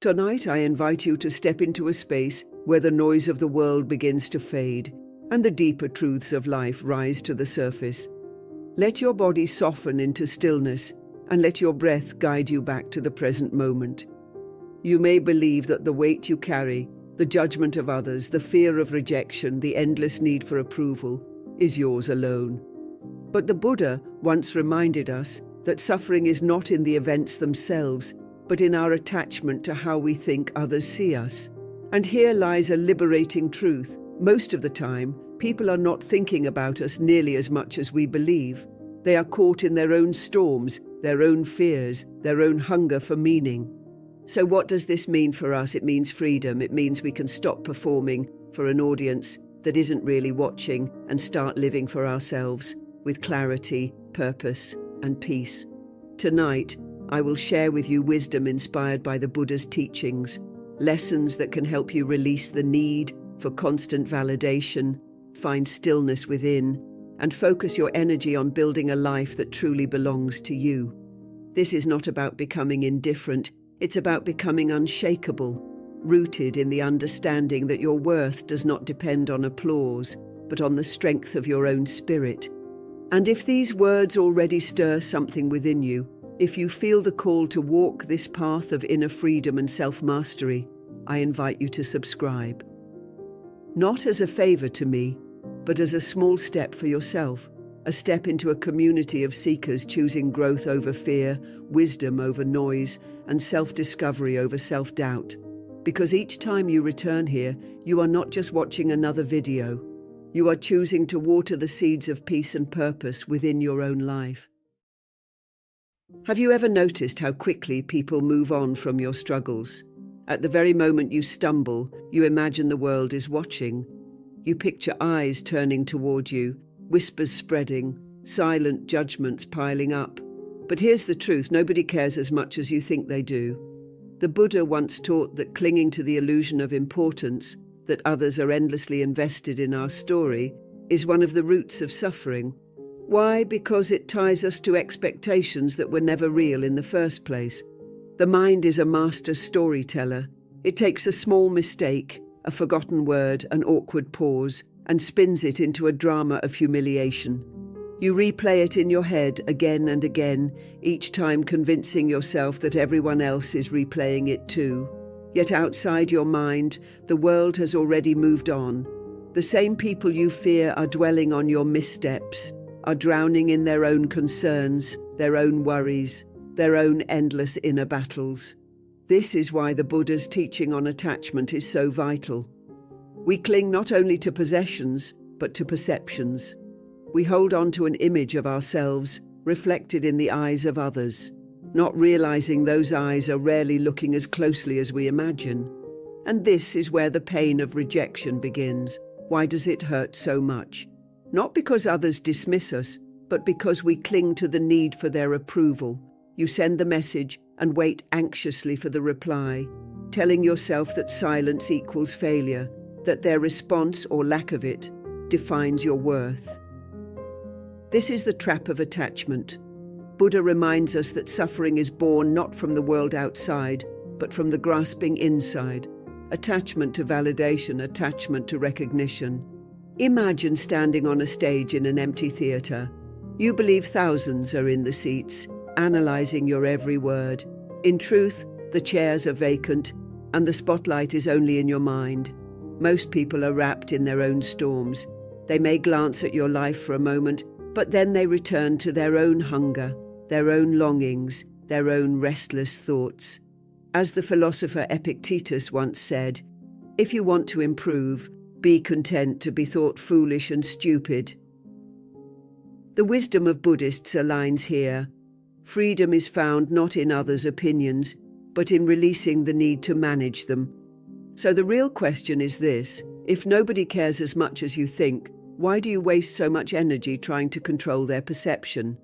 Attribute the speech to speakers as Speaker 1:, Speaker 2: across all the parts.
Speaker 1: Tonight I invite you to step into a space where the noise of the world begins to fade and the deeper truths of life rise to the surface. Let your body soften into stillness and let your breath guide you back to the present moment. You may believe that the weight you carry, the judgment of others, the fear of rejection, the endless need for approval, is yours alone. But the Buddha once reminded us that suffering is not in the events themselves, but in our attachment to how we think others see us. And here lies a liberating truth. Most of the time, people are not thinking about us nearly as much as we believe. They are caught in their own storms, their own fears, their own hunger for meaning. So what does this mean for us? It means freedom. It means we can stop performing for an audience that isn't really watching and start living for ourselves with clarity, purpose, and peace. Tonight, I will share with you wisdom inspired by the Buddha's teachings, lessons that can help you release the need for constant validation, find stillness within, and focus your energy on building a life that truly belongs to you. This is not about becoming indifferent, it's about becoming unshakable, rooted in the understanding that your worth does not depend on applause, but on the strength of your own spirit. And if these words already stir something within you, if you feel the call to walk this path of inner freedom and self-mastery, I invite you to subscribe. Not as a favor to me, but as a small step for yourself, a step into a community of seekers choosing growth over fear, wisdom over noise, and self-discovery over self-doubt. Because each time you return here, you are not just watching another video. You are choosing to water the seeds of peace and purpose within your own life. Have you ever noticed how quickly people move on from your struggles? At the very moment you stumble, you imagine the world is watching. You picture eyes turning toward you, whispers spreading, silent judgments piling up. But here's the truth, nobody cares as much as you think they do. The Buddha once taught that clinging to the illusion of importance, that others are endlessly invested in our story, is one of the roots of suffering. Why? Because it ties us to expectations that were never real in the first place. The mind is a master storyteller. It takes a small mistake, a forgotten word, an awkward pause, and spins it into a drama of humiliation. You replay it in your head again and again, each time convincing yourself that everyone else is replaying it too. Yet outside your mind, the world has already moved on. The same people you fear are dwelling on your missteps, are drowning in their own concerns, their own worries, their own endless inner battles. This is why the Buddha's teaching on attachment is so vital. We cling not only to possessions, but to perceptions. We hold on to an image of ourselves reflected in the eyes of others, not realizing those eyes are rarely looking as closely as we imagine. And this is where the pain of rejection begins. Why does it hurt so much? Not because others dismiss us, but because we cling to the need for their approval. You send the message and wait anxiously for the reply, telling yourself that silence equals failure, that their response or lack of it defines your worth. This is the trap of attachment. Buddha reminds us that suffering is born not from the world outside, but from the grasping inside. Attachment to validation, attachment to recognition. Imagine standing on a stage in an empty theatre. You believe thousands are in the seats, analysing your every word. In truth, the chairs are vacant, and the spotlight is only in your mind. Most people are wrapped in their own storms. They may glance at your life for a moment, but then they return to their own hunger, their own longings, their own restless thoughts. As the philosopher Epictetus once said, "If you want to improve, be content to be thought foolish and stupid." The wisdom of Buddhists aligns here. Freedom is found not in others' opinions, but in releasing the need to manage them. So the real question is this: if nobody cares as much as you think, why do you waste so much energy trying to control their perception?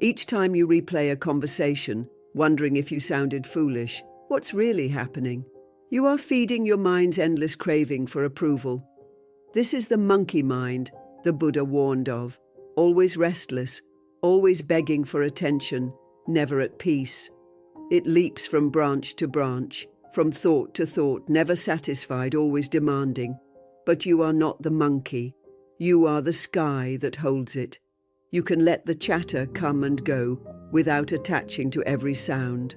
Speaker 1: Each time you replay a conversation, wondering if you sounded foolish, what's really happening? You are feeding your mind's endless craving for approval. This is the monkey mind the Buddha warned of, always restless, always begging for attention, never at peace. It leaps from branch to branch, from thought to thought, never satisfied, always demanding. But you are not the monkey. You are the sky that holds it. You can let the chatter come and go without attaching to every sound.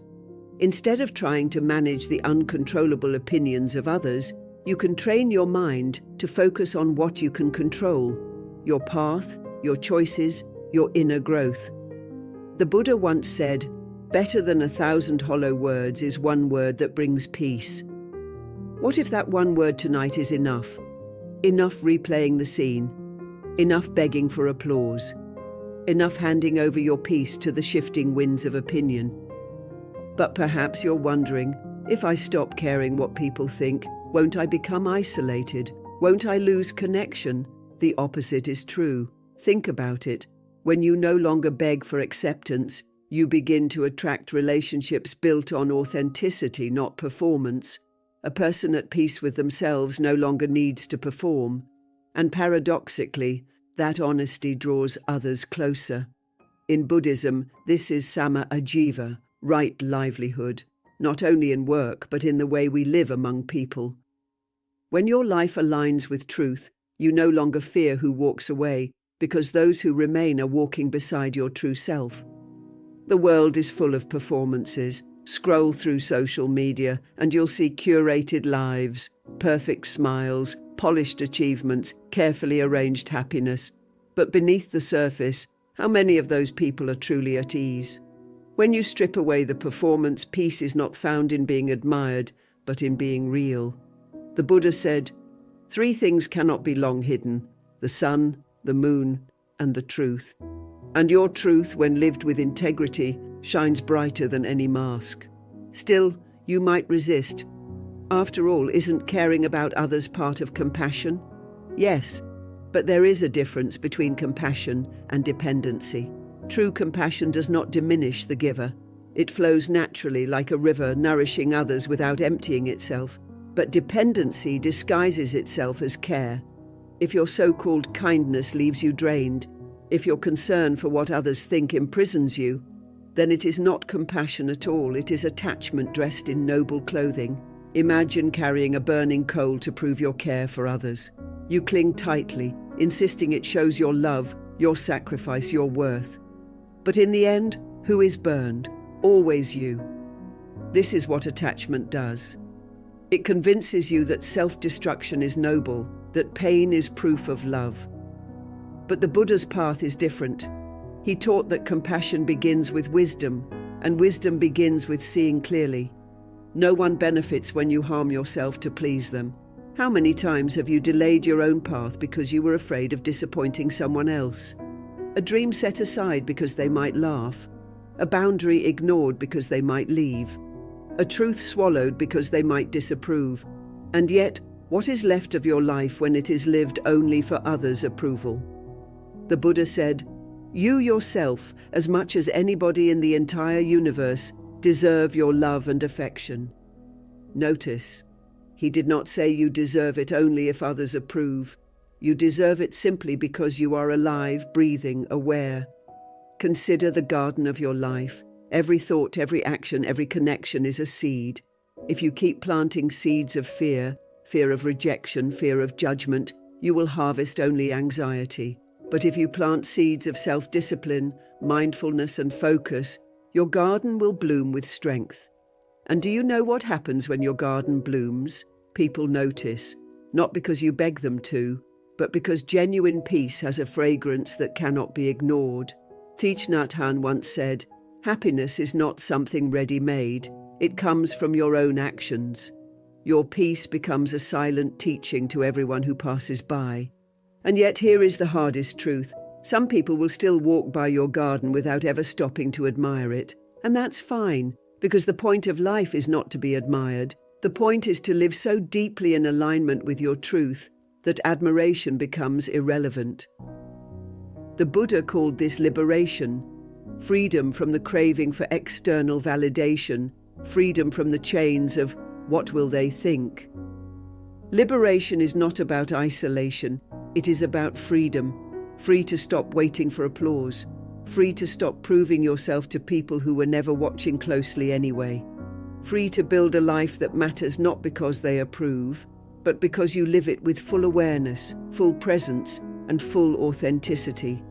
Speaker 1: Instead of trying to manage the uncontrollable opinions of others, you can train your mind to focus on what you can control: your path, your choices, your inner growth. The Buddha once said, "Better than 1,000 hollow words is one word that brings peace." What if that one word tonight is enough? Enough replaying the scene, enough begging for applause, enough handing over your peace to the shifting winds of opinion. But perhaps you're wondering, if I stop caring what people think, won't I become isolated? Won't I lose connection? The opposite is true. Think about it. When you no longer beg for acceptance, you begin to attract relationships built on authenticity, not performance. A person at peace with themselves no longer needs to perform. And paradoxically, that honesty draws others closer. In Buddhism, this is samma ajiva, right livelihood, not only in work but in the way we live among people. When your life aligns with truth, you no longer fear who walks away, because those who remain are walking beside your true self. The world is full of performances. Scroll through social media and you'll see curated lives, perfect smiles, polished achievements, carefully arranged happiness. But beneath the surface, how many of those people are truly at ease? When you strip away the performance, peace is not found in being admired, but in being real. The Buddha said, 3 things cannot be long hidden: the sun, the moon, and the truth. And your truth, when lived with integrity, shines brighter than any mask. Still, you might resist. After all, isn't caring about others part of compassion? Yes, but there is a difference between compassion and dependency. True compassion does not diminish the giver. It flows naturally like a river, nourishing others without emptying itself. But dependency disguises itself as care. If your so-called kindness leaves you drained, if your concern for what others think imprisons you, then it is not compassion at all. It is attachment dressed in noble clothing. Imagine carrying a burning coal to prove your care for others. You cling tightly, insisting it shows your love, your sacrifice, your worth. But in the end, who is burned? Always you. This is what attachment does. It convinces you that self-destruction is noble, that pain is proof of love. But the Buddha's path is different. He taught that compassion begins with wisdom, and wisdom begins with seeing clearly. No one benefits when you harm yourself to please them. How many times have you delayed your own path because you were afraid of disappointing someone else? A dream set aside because they might laugh. A boundary ignored because they might leave. A truth swallowed because they might disapprove. And yet, what is left of your life when it is lived only for others' approval? The Buddha said, "You yourself, as much as anybody in the entire universe, deserve your love and affection." Notice, he did not say you deserve it only if others approve. You deserve it simply because you are alive, breathing, aware. Consider the garden of your life. Every thought, every action, every connection is a seed. If you keep planting seeds of fear, fear of rejection, fear of judgment, you will harvest only anxiety. But if you plant seeds of self-discipline, mindfulness, and focus, your garden will bloom with strength. And do you know what happens when your garden blooms? People notice, not because you beg them to, but because genuine peace has a fragrance that cannot be ignored. Thich Nhat Hanh once said, "Happiness is not something ready-made. It comes from your own actions." Your peace becomes a silent teaching to everyone who passes by. And yet here is the hardest truth. Some people will still walk by your garden without ever stopping to admire it. And that's fine, because the point of life is not to be admired. The point is to live so deeply in alignment with your truth that admiration becomes irrelevant. The Buddha called this liberation, freedom from the craving for external validation, freedom from the chains of what will they think. Liberation is not about isolation, it is about freedom, free to stop waiting for applause, free to stop proving yourself to people who were never watching closely anyway. free to build a life that matters not because they approve, but because you live it with full awareness, full presence, and full authenticity.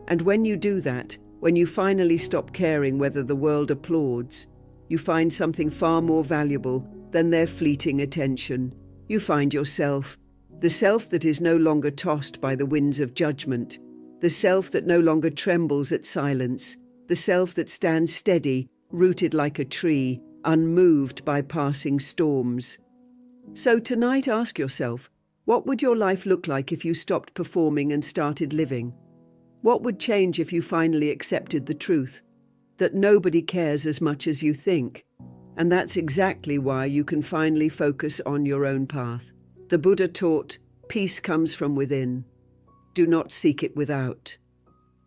Speaker 1: And when you do that, when you finally stop caring whether the world applauds, you find something far more valuable than their fleeting attention. You find yourself, the self that is no longer tossed by the winds of judgment, the self that no longer trembles at silence, the self that stands steady, rooted like a tree, unmoved by passing storms. So tonight ask yourself, what would your life look like if you stopped performing and started living? What would change if you finally accepted the truth that nobody cares as much as you think? And that's exactly why you can finally focus on your own path. The Buddha taught, peace comes from within. Do not seek it without.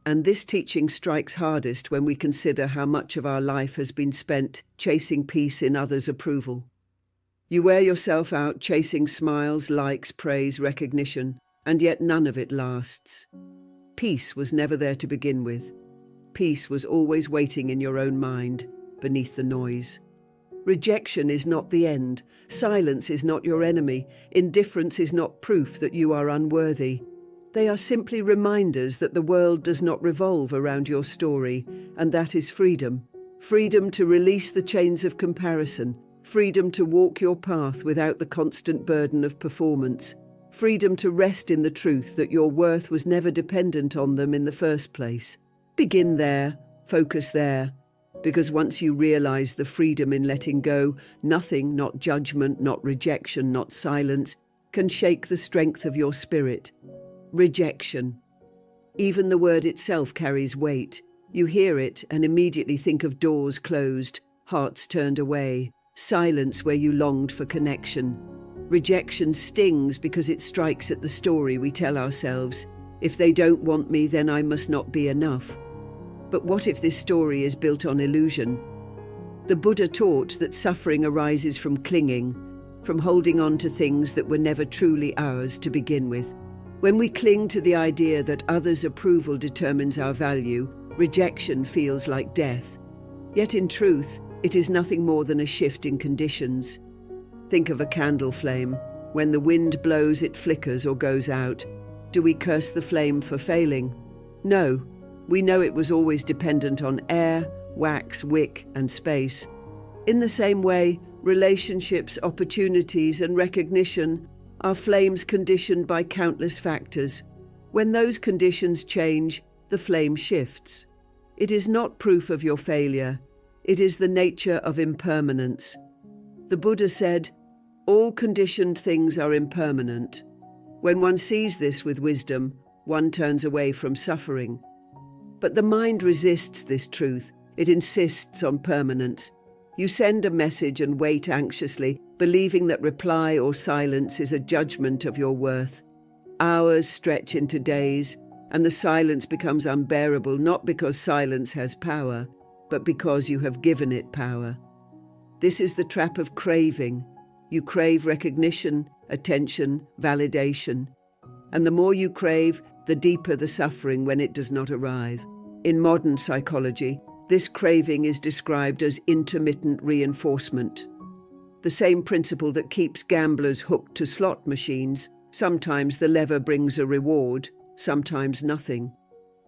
Speaker 1: And this teaching strikes hardest when we consider how much of our life has been spent chasing peace in others' approval. You wear yourself out chasing smiles, likes, praise, recognition, and yet none of it lasts. Peace was never there to begin with. Peace was always waiting in your own mind, beneath the noise. Rejection is not the end. Silence is not your enemy. Indifference is not proof that you are unworthy. They are simply reminders that the world does not revolve around your story, and that is freedom. Freedom to release the chains of comparison. Freedom to walk your path without the constant burden of performance. Freedom to rest in the truth that your worth was never dependent on them in the first place. Begin there, focus there, because once you realize the freedom in letting go, nothing, not judgment, not rejection, not silence, can shake the strength of your spirit. Rejection. Even the word itself carries weight. You hear it and immediately think of doors closed, hearts turned away, silence where you longed for connection. Rejection stings because it strikes at the story we tell ourselves. If they don't want me, then I must not be enough. But what if this story is built on illusion? The Buddha taught that suffering arises from clinging, from holding on to things that were never truly ours to begin with. When we cling to the idea that others' approval determines our value, rejection feels like death. Yet in truth, it is nothing more than a shift in conditions. Think of a candle flame. When the wind blows, it flickers or goes out. Do we curse the flame for failing? No. We know it was always dependent on air, wax, wick, and space. In the same way, relationships, opportunities, and recognition are flames conditioned by countless factors. When those conditions change, the flame shifts. It is not proof of your failure. It is the nature of impermanence. The Buddha said, all conditioned things are impermanent. When one sees this with wisdom, one turns away from suffering. But the mind resists this truth. It insists on permanence. You send a message and wait anxiously, believing that reply or silence is a judgment of your worth. Hours stretch into days, and the silence becomes unbearable, not because silence has power, but because you have given it power. This is the trap of craving. You crave recognition, attention, validation. And the more you crave, the deeper the suffering when it does not arrive. In modern psychology, this craving is described as intermittent reinforcement. The same principle that keeps gamblers hooked to slot machines. Sometimes the lever brings a reward, sometimes nothing.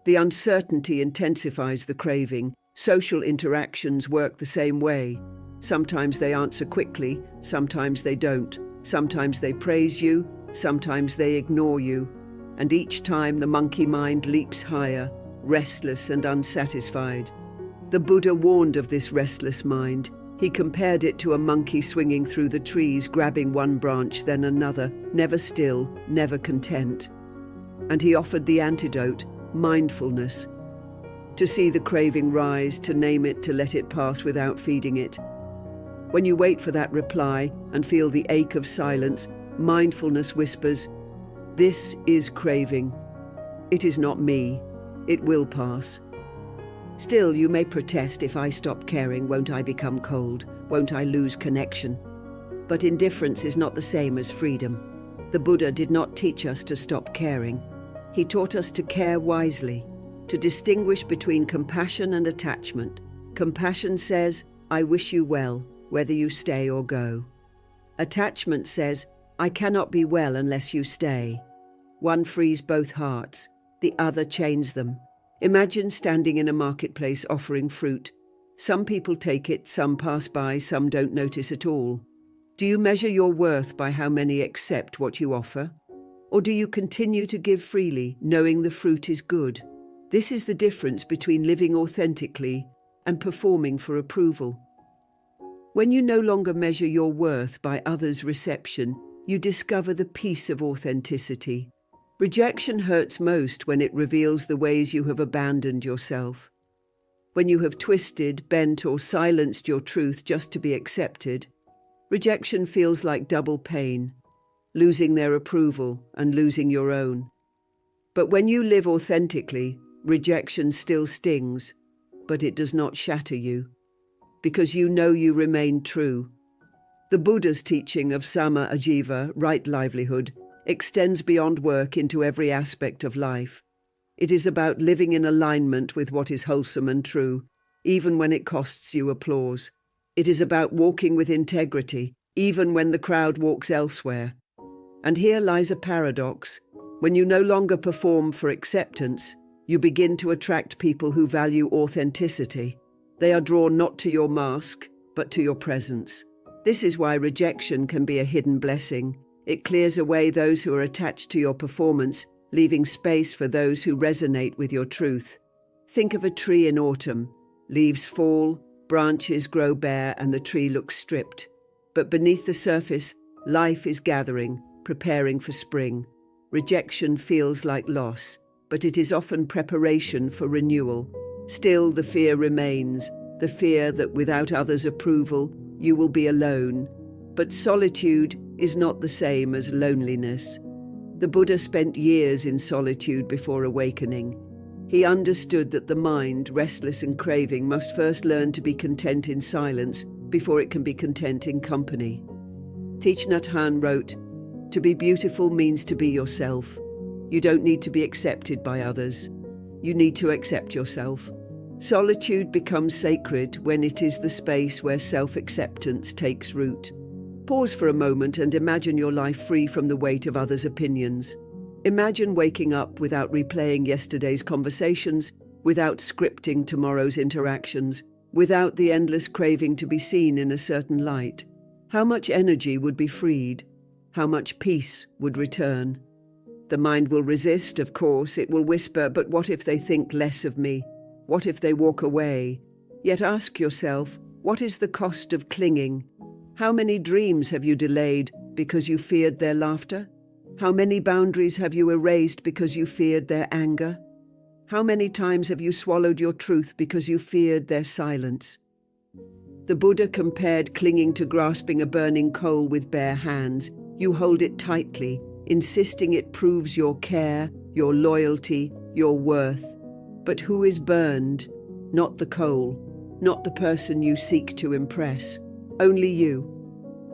Speaker 1: The uncertainty intensifies the craving. Social interactions work the same way. Sometimes they answer quickly, sometimes they don't. Sometimes they praise you, sometimes they ignore you. And each time the monkey mind leaps higher, restless and unsatisfied. The Buddha warned of this restless mind. He compared it to a monkey swinging through the trees, grabbing one branch, then another, never still, never content. And he offered the antidote, mindfulness. To see the craving rise, to name it, to let it pass without feeding it. When you wait for that reply and feel the ache of silence, mindfulness whispers, "This is craving. It is not me. It will pass." Still, you may protest, if I stop caring, won't I become cold? Won't I lose connection? But indifference is not the same as freedom. The Buddha did not teach us to stop caring. He taught us to care wisely, to distinguish between compassion and attachment. Compassion says, I wish you well. whether you stay or go. Attachment says, I cannot be well unless you stay. One frees both hearts, the other chains them. Imagine standing in a marketplace offering fruit. Some people take it, some pass by, some don't notice at all. Do you measure your worth by how many accept what you offer? Or do you continue to give freely, knowing the fruit is good? This is the difference between living authentically and performing for approval. When you no longer measure your worth by others' reception, you discover the peace of authenticity. Rejection hurts most when it reveals the ways you have abandoned yourself. When you have twisted, bent, or silenced your truth just to be accepted, rejection feels like double pain, losing their approval and losing your own. But when you live authentically, rejection still stings, but it does not shatter you, because you know you remain true. The Buddha's teaching of Sama Ajiva, right livelihood, extends beyond work into every aspect of life. It is about living in alignment with what is wholesome and true, even when it costs you applause. It is about walking with integrity, even when the crowd walks elsewhere. And here lies a paradox. When you no longer perform for acceptance, you begin to attract people who value authenticity. They are drawn not to your mask, but to your presence. This is why rejection can be a hidden blessing. It clears away those who are attached to your performance, leaving space for those who resonate with your truth. Think of a tree in autumn. Leaves fall, branches grow bare, and the tree looks stripped. But beneath the surface, life is gathering, preparing for spring. Rejection feels like loss, but it is often preparation for renewal. Still, the fear remains, the fear that without others' approval, you will be alone. But solitude is not the same as loneliness. The Buddha spent years in solitude before awakening. He understood that the mind, restless and craving, must first learn to be content in silence before it can be content in company. Thich Nhat Hanh wrote, "To be beautiful means to be yourself. You don't need to be accepted by others. You need to accept yourself." Solitude becomes sacred when it is the space where self-acceptance takes root. Pause for a moment and imagine your life free from the weight of others' opinions. Imagine waking up without replaying yesterday's conversations, without scripting tomorrow's interactions, without the endless craving to be seen in a certain light. How much energy would be freed? How much peace would return? The mind will resist, of course. It will whisper, but what if they think less of me? What if they walk away? Yet ask yourself, what is the cost of clinging? How many dreams have you delayed because you feared their laughter? How many boundaries have you erased because you feared their anger? How many times have you swallowed your truth because you feared their silence? The Buddha compared clinging to grasping a burning coal with bare hands. You hold it tightly, insisting it proves your care, your loyalty, your worth. But who is burned? Not the coal, not the person you seek to impress. Only you.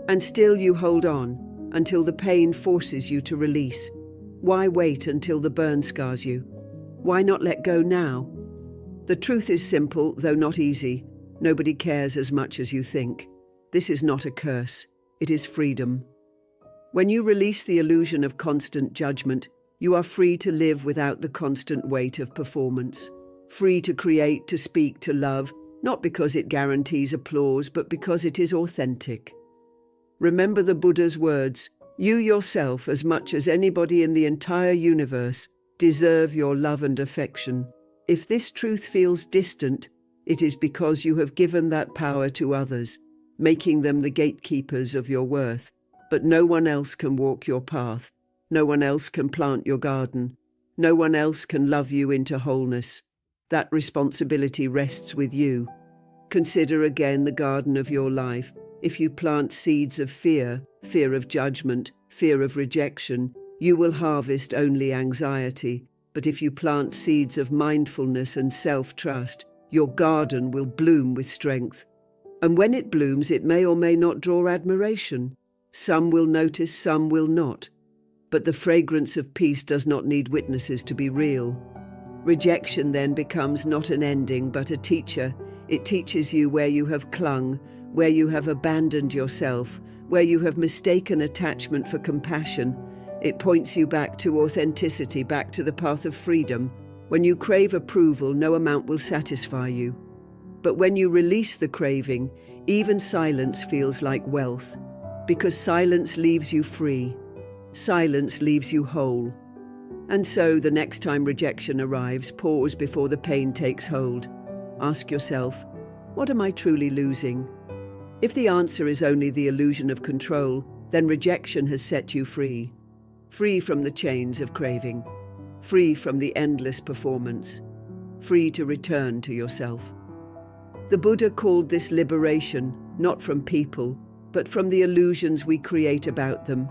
Speaker 1: And still you hold on, until the pain forces you to release. Why wait until the burn scars you? Why not let go now? The truth is simple, though not easy. Nobody cares as much as you think. This is not a curse. It is freedom. When you release the illusion of constant judgment, you are free to live without the constant weight of performance. Free to create, to speak, to love, not because it guarantees applause, but because it is authentic. Remember the Buddha's words, "You yourself, as much as anybody in the entire universe, deserve your love and affection." If this truth feels distant, it is because you have given that power to others, making them the gatekeepers of your worth. But no one else can walk your path. No one else can plant your garden. No one else can love you into wholeness. That responsibility rests with you. Consider again the garden of your life. If you plant seeds of fear, fear of judgment, fear of rejection, you will harvest only anxiety. But if you plant seeds of mindfulness and self-trust, your garden will bloom with strength. And when it blooms, it may or may not draw admiration. Some will notice, some will not. But the fragrance of peace does not need witnesses to be real. Rejection then becomes not an ending, but a teacher. It teaches you where you have clung, where you have abandoned yourself, where you have mistaken attachment for compassion. It points you back to authenticity, back to the path of freedom. When you crave approval, no amount will satisfy you. But when you release the craving, even silence feels like wealth, because silence leaves you free. Silence leaves you whole. And so, the next time rejection arrives, pause before the pain takes hold. Ask yourself, what am I truly losing? If the answer is only the illusion of control, then rejection has set you free. Free from the chains of craving. Free from the endless performance. Free to return to yourself. The Buddha called this liberation, not from people, but from the illusions we create about them.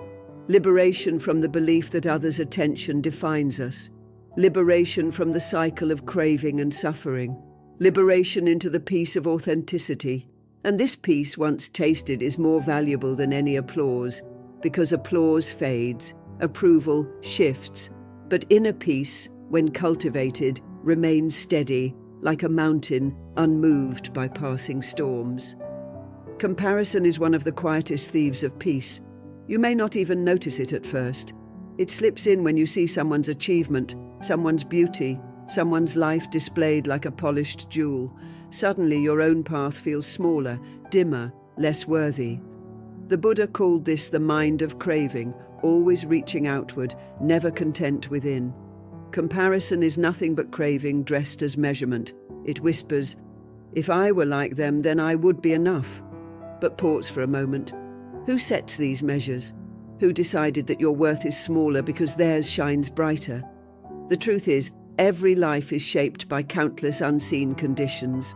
Speaker 1: Liberation from the belief that others' attention defines us. Liberation from the cycle of craving and suffering. Liberation into the peace of authenticity. And this peace, once tasted, is more valuable than any applause, because applause fades, approval shifts, but inner peace, when cultivated, remains steady, like a mountain unmoved by passing storms. Comparison is one of the quietest thieves of peace. You may not even notice it at first. It slips in when you see someone's achievement, someone's beauty, someone's life displayed like a polished jewel. Suddenly your own path feels smaller, dimmer, less worthy. The Buddha called this the mind of craving, always reaching outward, never content within. Comparison is nothing but craving dressed as measurement. It whispers, if I were like them, then I would be enough. But pause for a moment. Who sets these measures? Who decided that your worth is smaller because theirs shines brighter? The truth is, every life is shaped by countless unseen conditions.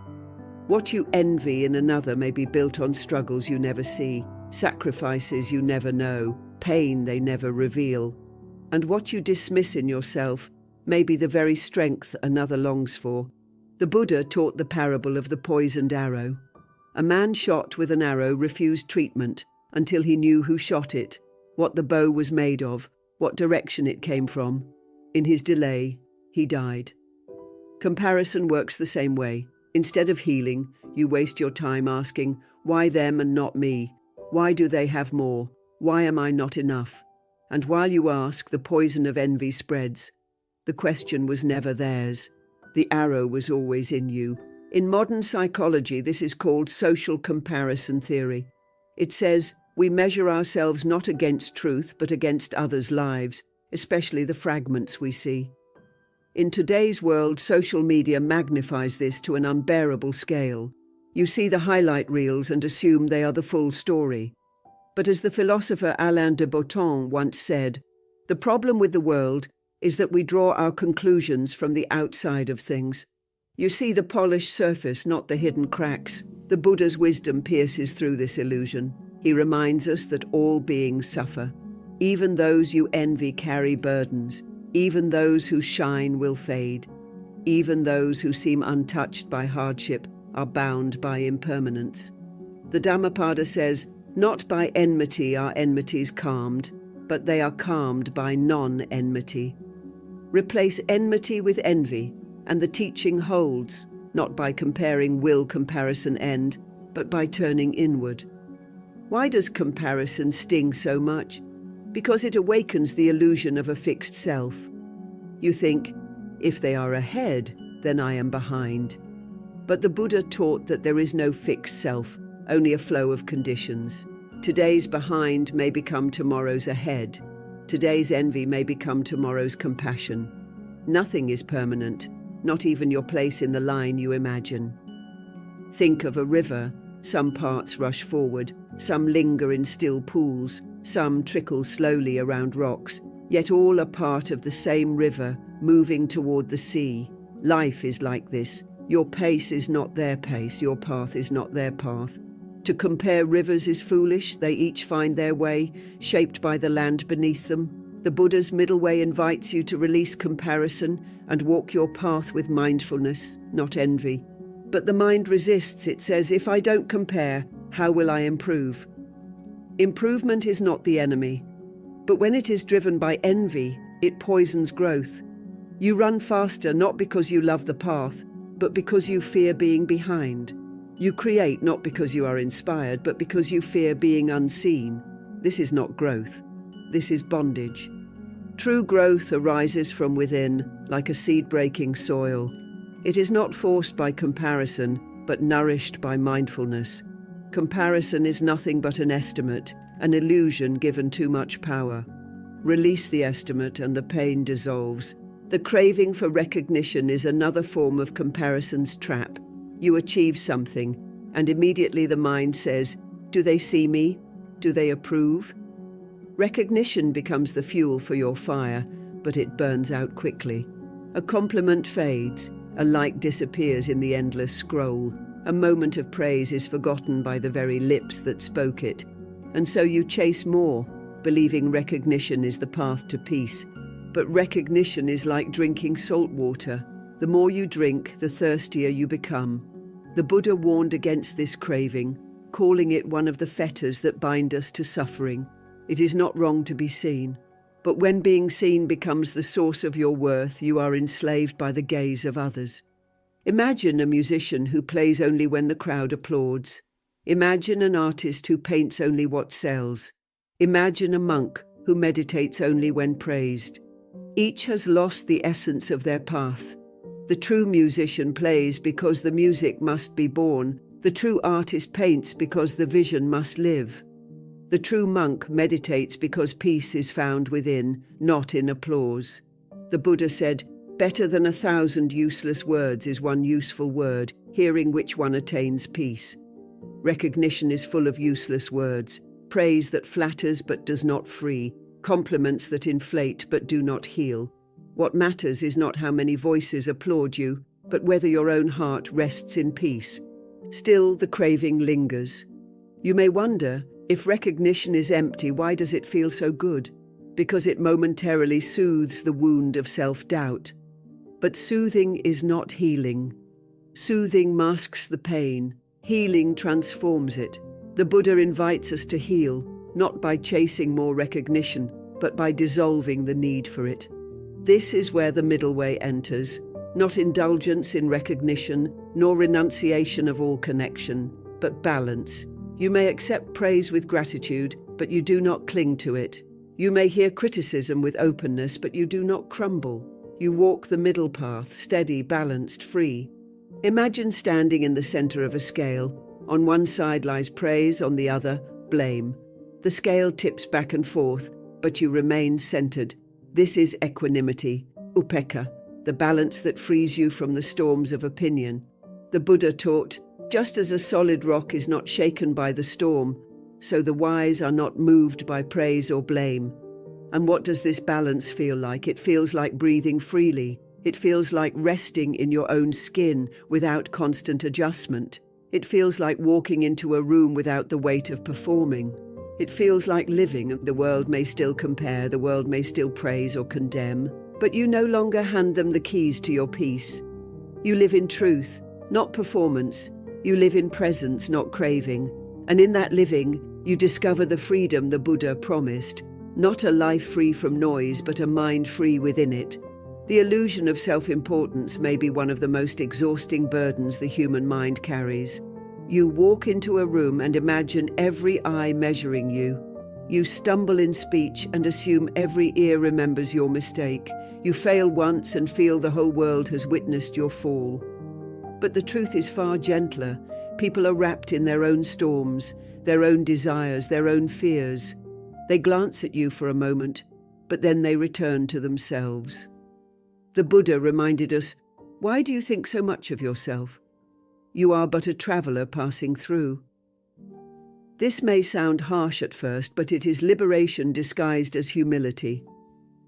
Speaker 1: What you envy in another may be built on struggles you never see, sacrifices you never know, pain they never reveal. And what you dismiss in yourself may be the very strength another longs for. The Buddha taught the parable of the poisoned arrow. A man shot with an arrow refused treatment until he knew who shot it, what the bow was made of, what direction it came from. In his delay, he died. Comparison works the same way. Instead of healing, you waste your time asking, why them and not me? Why do they have more? Why am I not enough? And while you ask, the poison of envy spreads. The question was never theirs. The arrow was always in you. In modern psychology, this is called social comparison theory. It says we measure ourselves not against truth, but against others' lives, especially the fragments we see. In today's world, social media magnifies this to an unbearable scale. You see the highlight reels and assume they are the full story. But as the philosopher Alain de Botton once said, the problem with the world is that we draw our conclusions from the outside of things. You see the polished surface, not the hidden cracks. The Buddha's wisdom pierces through this illusion. He reminds us that all beings suffer. Even those you envy carry burdens. Even those who shine will fade. Even those who seem untouched by hardship are bound by impermanence. The Dhammapada says, not by enmity are enmities calmed, but they are calmed by non-enmity. Replace enmity with envy, and the teaching holds, not by comparing will comparison end, but by turning inward. Why does comparison sting so much? Because it awakens the illusion of a fixed self. You think, if they are ahead, then I am behind. But the Buddha taught that there is no fixed self, only a flow of conditions. Today's behind may become tomorrow's ahead. Today's envy may become tomorrow's compassion. Nothing is permanent, not even your place in the line you imagine. Think of a river. Some parts rush forward, some linger in still pools, some trickle slowly around rocks, yet all are part of the same river, moving toward the sea. Life is like this. Your pace is not their pace, your path is not their path. To compare rivers is foolish, they each find their way, shaped by the land beneath them. The Buddha's middle way invites you to release comparison and walk your path with mindfulness, not envy. But the mind resists. It says, if I don't compare, how will I improve? Improvement is not the enemy, but when it is driven by envy, it poisons growth. You run faster not because you love the path, but because you fear being behind. You create not because you are inspired, but because you fear being unseen. This is not growth. This is bondage. True growth arises from within, like a seed breaking soil. It is not forced by comparison, but nourished by mindfulness. Comparison is nothing but an estimate, an illusion given too much power. Release the estimate and the pain dissolves. The craving for recognition is another form of comparison's trap. You achieve something, and immediately the mind says, "Do they see me? Do they approve?" Recognition becomes the fuel for your fire, but it burns out quickly. A compliment fades, a like disappears in the endless scroll. A moment of praise is forgotten by the very lips that spoke it. And so you chase more, believing recognition is the path to peace. But recognition is like drinking salt water. The more you drink, the thirstier you become. The Buddha warned against this craving, calling it one of the fetters that bind us to suffering. It is not wrong to be seen. But when being seen becomes the source of your worth, you are enslaved by the gaze of others. Imagine a musician who plays only when the crowd applauds. Imagine an artist who paints only what sells. Imagine a monk who meditates only when praised. Each has lost the essence of their path. The true musician plays because the music must be born. The true artist paints because the vision must live. The true monk meditates because peace is found within, not in applause. The Buddha said, "Better than 1,000 useless words is one useful word, hearing which one attains peace." Recognition is full of useless words, praise that flatters but does not free, compliments that inflate but do not heal. What matters is not how many voices applaud you, but whether your own heart rests in peace. Still, the craving lingers. You may wonder, if recognition is empty, why does it feel so good? Because it momentarily soothes the wound of self-doubt. But soothing is not healing. Soothing masks the pain. Healing transforms it. The Buddha invites us to heal, not by chasing more recognition, but by dissolving the need for it. This is where the middle way enters, not indulgence in recognition, nor renunciation of all connection, but balance. You may accept praise with gratitude, but you do not cling to it. You may hear criticism with openness, but you do not crumble. You walk the middle path, steady, balanced, free. Imagine standing in the center of a scale. On one side lies praise, on the other, blame. The scale tips back and forth, but you remain centered. This is equanimity, upekkha, the balance that frees you from the storms of opinion. The Buddha taught, just as a solid rock is not shaken by the storm, so the wise are not moved by praise or blame. And what does this balance feel like? It feels like breathing freely. It feels like resting in your own skin without constant adjustment. It feels like walking into a room without the weight of performing. It feels like living. The world may still compare, the world may still praise or condemn, but you no longer hand them the keys to your peace. You live in truth, not performance. You live in presence, not craving. And in that living, you discover the freedom the Buddha promised. Not a life free from noise, but a mind free within it. The illusion of self-importance may be one of the most exhausting burdens the human mind carries. You walk into a room and imagine every eye measuring you. You stumble in speech and assume every ear remembers your mistake. You fail once and feel the whole world has witnessed your fall. But the truth is far gentler. People are wrapped in their own storms, their own desires, their own fears. They glance at you for a moment, but then they return to themselves. The Buddha reminded us, why do you think so much of yourself? You are but a traveller passing through. This may sound harsh at first, but it is liberation disguised as humility.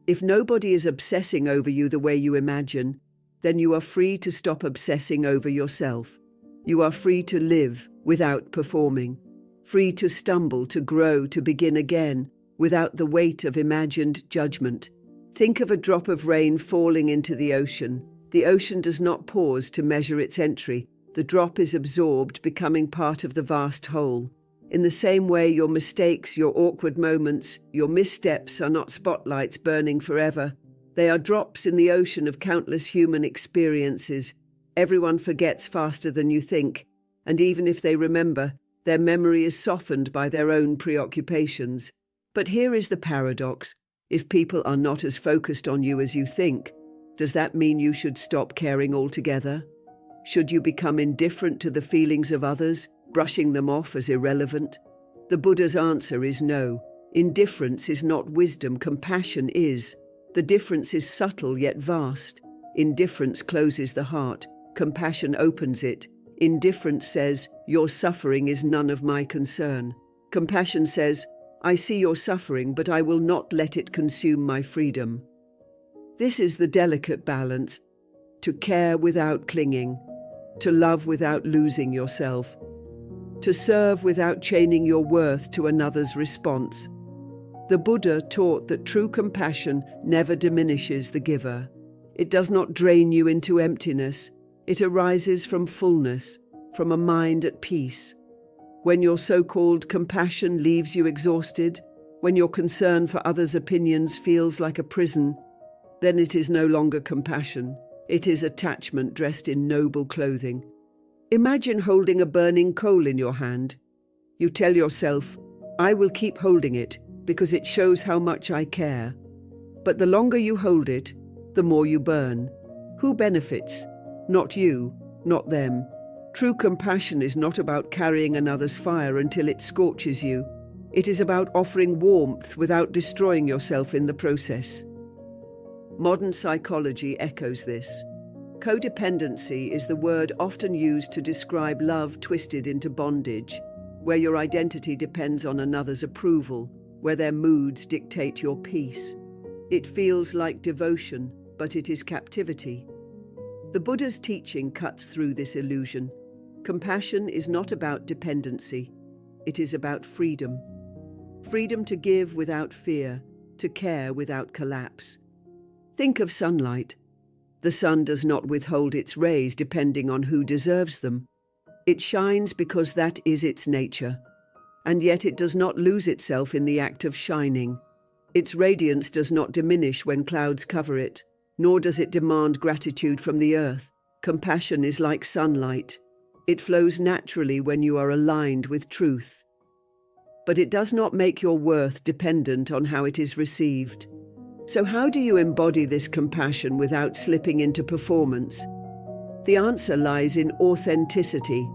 Speaker 1: If nobody is obsessing over you the way you imagine, then you are free to stop obsessing over yourself. You are free to live without performing, free to stumble, to grow, to begin again, without the weight of imagined judgment. Think of a drop of rain falling into the ocean. The ocean does not pause to measure its entry. The drop is absorbed, becoming part of the vast whole. In the same way, your mistakes, your awkward moments, your missteps are not spotlights burning forever. They are drops in the ocean of countless human experiences. Everyone forgets faster than you think. And even if they remember, their memory is softened by their own preoccupations. But here is the paradox. If people are not as focused on you as you think, does that mean you should stop caring altogether? Should you become indifferent to the feelings of others, brushing them off as irrelevant? The Buddha's answer is no. Indifference is not wisdom, compassion is. The difference is subtle yet vast. Indifference closes the heart, compassion opens it. Indifference says, your suffering is none of my concern. Compassion says, I see your suffering, but I will not let it consume my freedom. This is the delicate balance: to care without clinging, to love without losing yourself, to serve without chaining your worth to another's response. The Buddha taught that true compassion never diminishes the giver. It does not drain you into emptiness. It arises from fullness, from a mind at peace. When your so-called compassion leaves you exhausted, when your concern for others' opinions feels like a prison, then it is no longer compassion. It is attachment dressed in noble clothing. Imagine holding a burning coal in your hand. You tell yourself, I will keep holding it because it shows how much I care. But the longer you hold it, the more you burn. Who benefits? Not you, not them. True compassion is not about carrying another's fire until it scorches you. It is about offering warmth without destroying yourself in the process. Modern psychology echoes this. Codependency is the word often used to describe love twisted into bondage, where your identity depends on another's approval, where their moods dictate your peace. It feels like devotion, but it is captivity. The Buddha's teaching cuts through this illusion. Compassion is not about dependency. It is about freedom. Freedom to give without fear, to care without collapse. Think of sunlight. The sun does not withhold its rays depending on who deserves them. It shines because that is its nature. And yet it does not lose itself in the act of shining. Its radiance does not diminish when clouds cover it, nor does it demand gratitude from the earth. Compassion is like sunlight. It flows naturally when you are aligned with truth. But it does not make your worth dependent on how it is received. So how do you embody this compassion without slipping into performance? The answer lies in authenticity.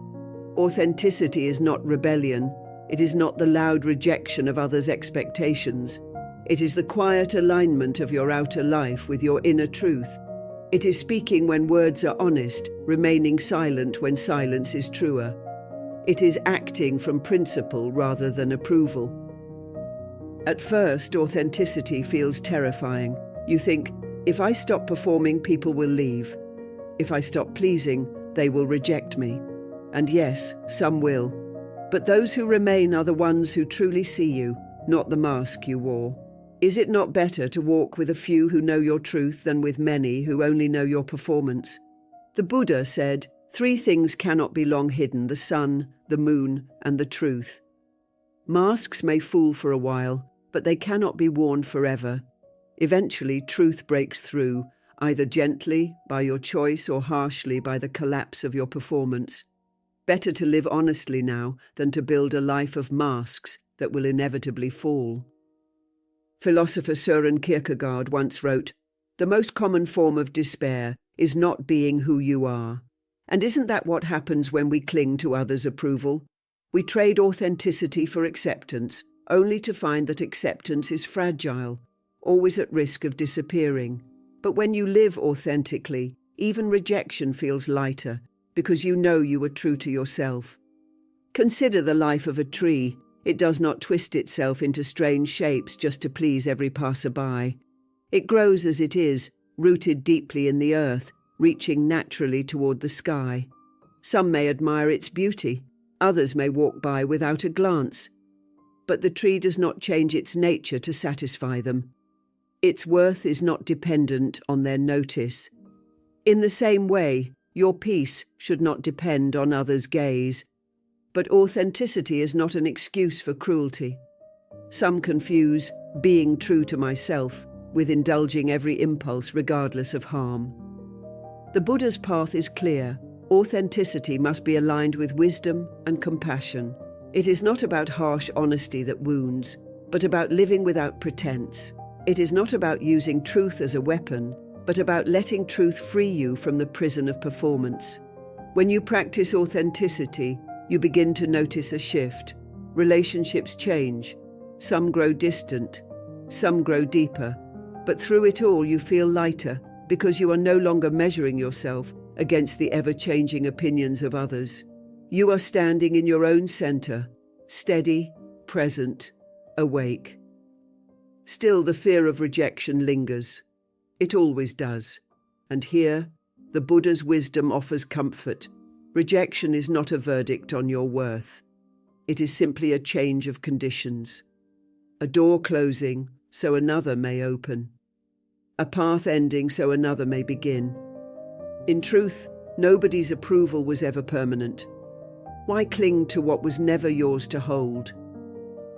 Speaker 1: Authenticity is not rebellion. It is not the loud rejection of others' expectations. It is the quiet alignment of your outer life with your inner truth. It is speaking when words are honest, remaining silent when silence is truer. It is acting from principle rather than approval. At first, authenticity feels terrifying. You think, if I stop performing, people will leave. If I stop pleasing, they will reject me. And yes, some will. But those who remain are the ones who truly see you, not the mask you wore. Is it not better to walk with a few who know your truth than with many who only know your performance? The Buddha said, 3 things cannot be long hidden: the sun, the moon, and the truth. Masks may fool for a while, but they cannot be worn forever. Eventually, truth breaks through, either gently, by your choice, or harshly by the collapse of your performance. Better to live honestly now than to build a life of masks that will inevitably fall. Philosopher Søren Kierkegaard once wrote, "The most common form of despair is not being who you are." And isn't that what happens when we cling to others' approval? We trade authenticity for acceptance, only to find that acceptance is fragile, always at risk of disappearing. But when you live authentically, even rejection feels lighter, because you know you are true to yourself. Consider the life of a tree. It does not twist itself into strange shapes just to please every passerby. It grows as it is, rooted deeply in the earth, reaching naturally toward the sky. Some may admire its beauty, others may walk by without a glance. But the tree does not change its nature to satisfy them. Its worth is not dependent on their notice. In the same way, your peace should not depend on others' gaze. But authenticity is not an excuse for cruelty. Some confuse being true to myself with indulging every impulse regardless of harm. The Buddha's path is clear. Authenticity must be aligned with wisdom and compassion. It is not about harsh honesty that wounds, but about living without pretense. It is not about using truth as a weapon, but about letting truth free you from the prison of performance. When you practice authenticity, you begin to notice a shift. Relationships change. Some grow distant, some grow deeper. But through it all, you feel lighter because you are no longer measuring yourself against the ever-changing opinions of others. You are standing in your own center, steady, present, awake. Still, the fear of rejection lingers. It always does. And here, the Buddha's wisdom offers comfort. Rejection is not a verdict on your worth. It is simply a change of conditions. A door closing, so another may open. A path ending, so another may begin. In truth, nobody's approval was ever permanent. Why cling to what was never yours to hold?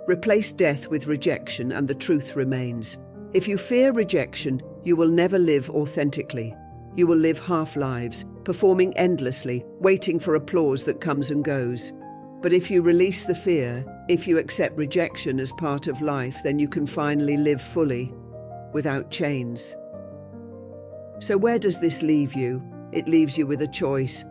Speaker 1: Replace death with rejection and the truth remains. If you fear rejection, you will never live authentically. You will live half-lives, performing endlessly, waiting for applause that comes and goes. But if you release the fear, if you accept rejection as part of life, then you can finally live fully, without chains. So where does this leave you? It leaves you with a choice: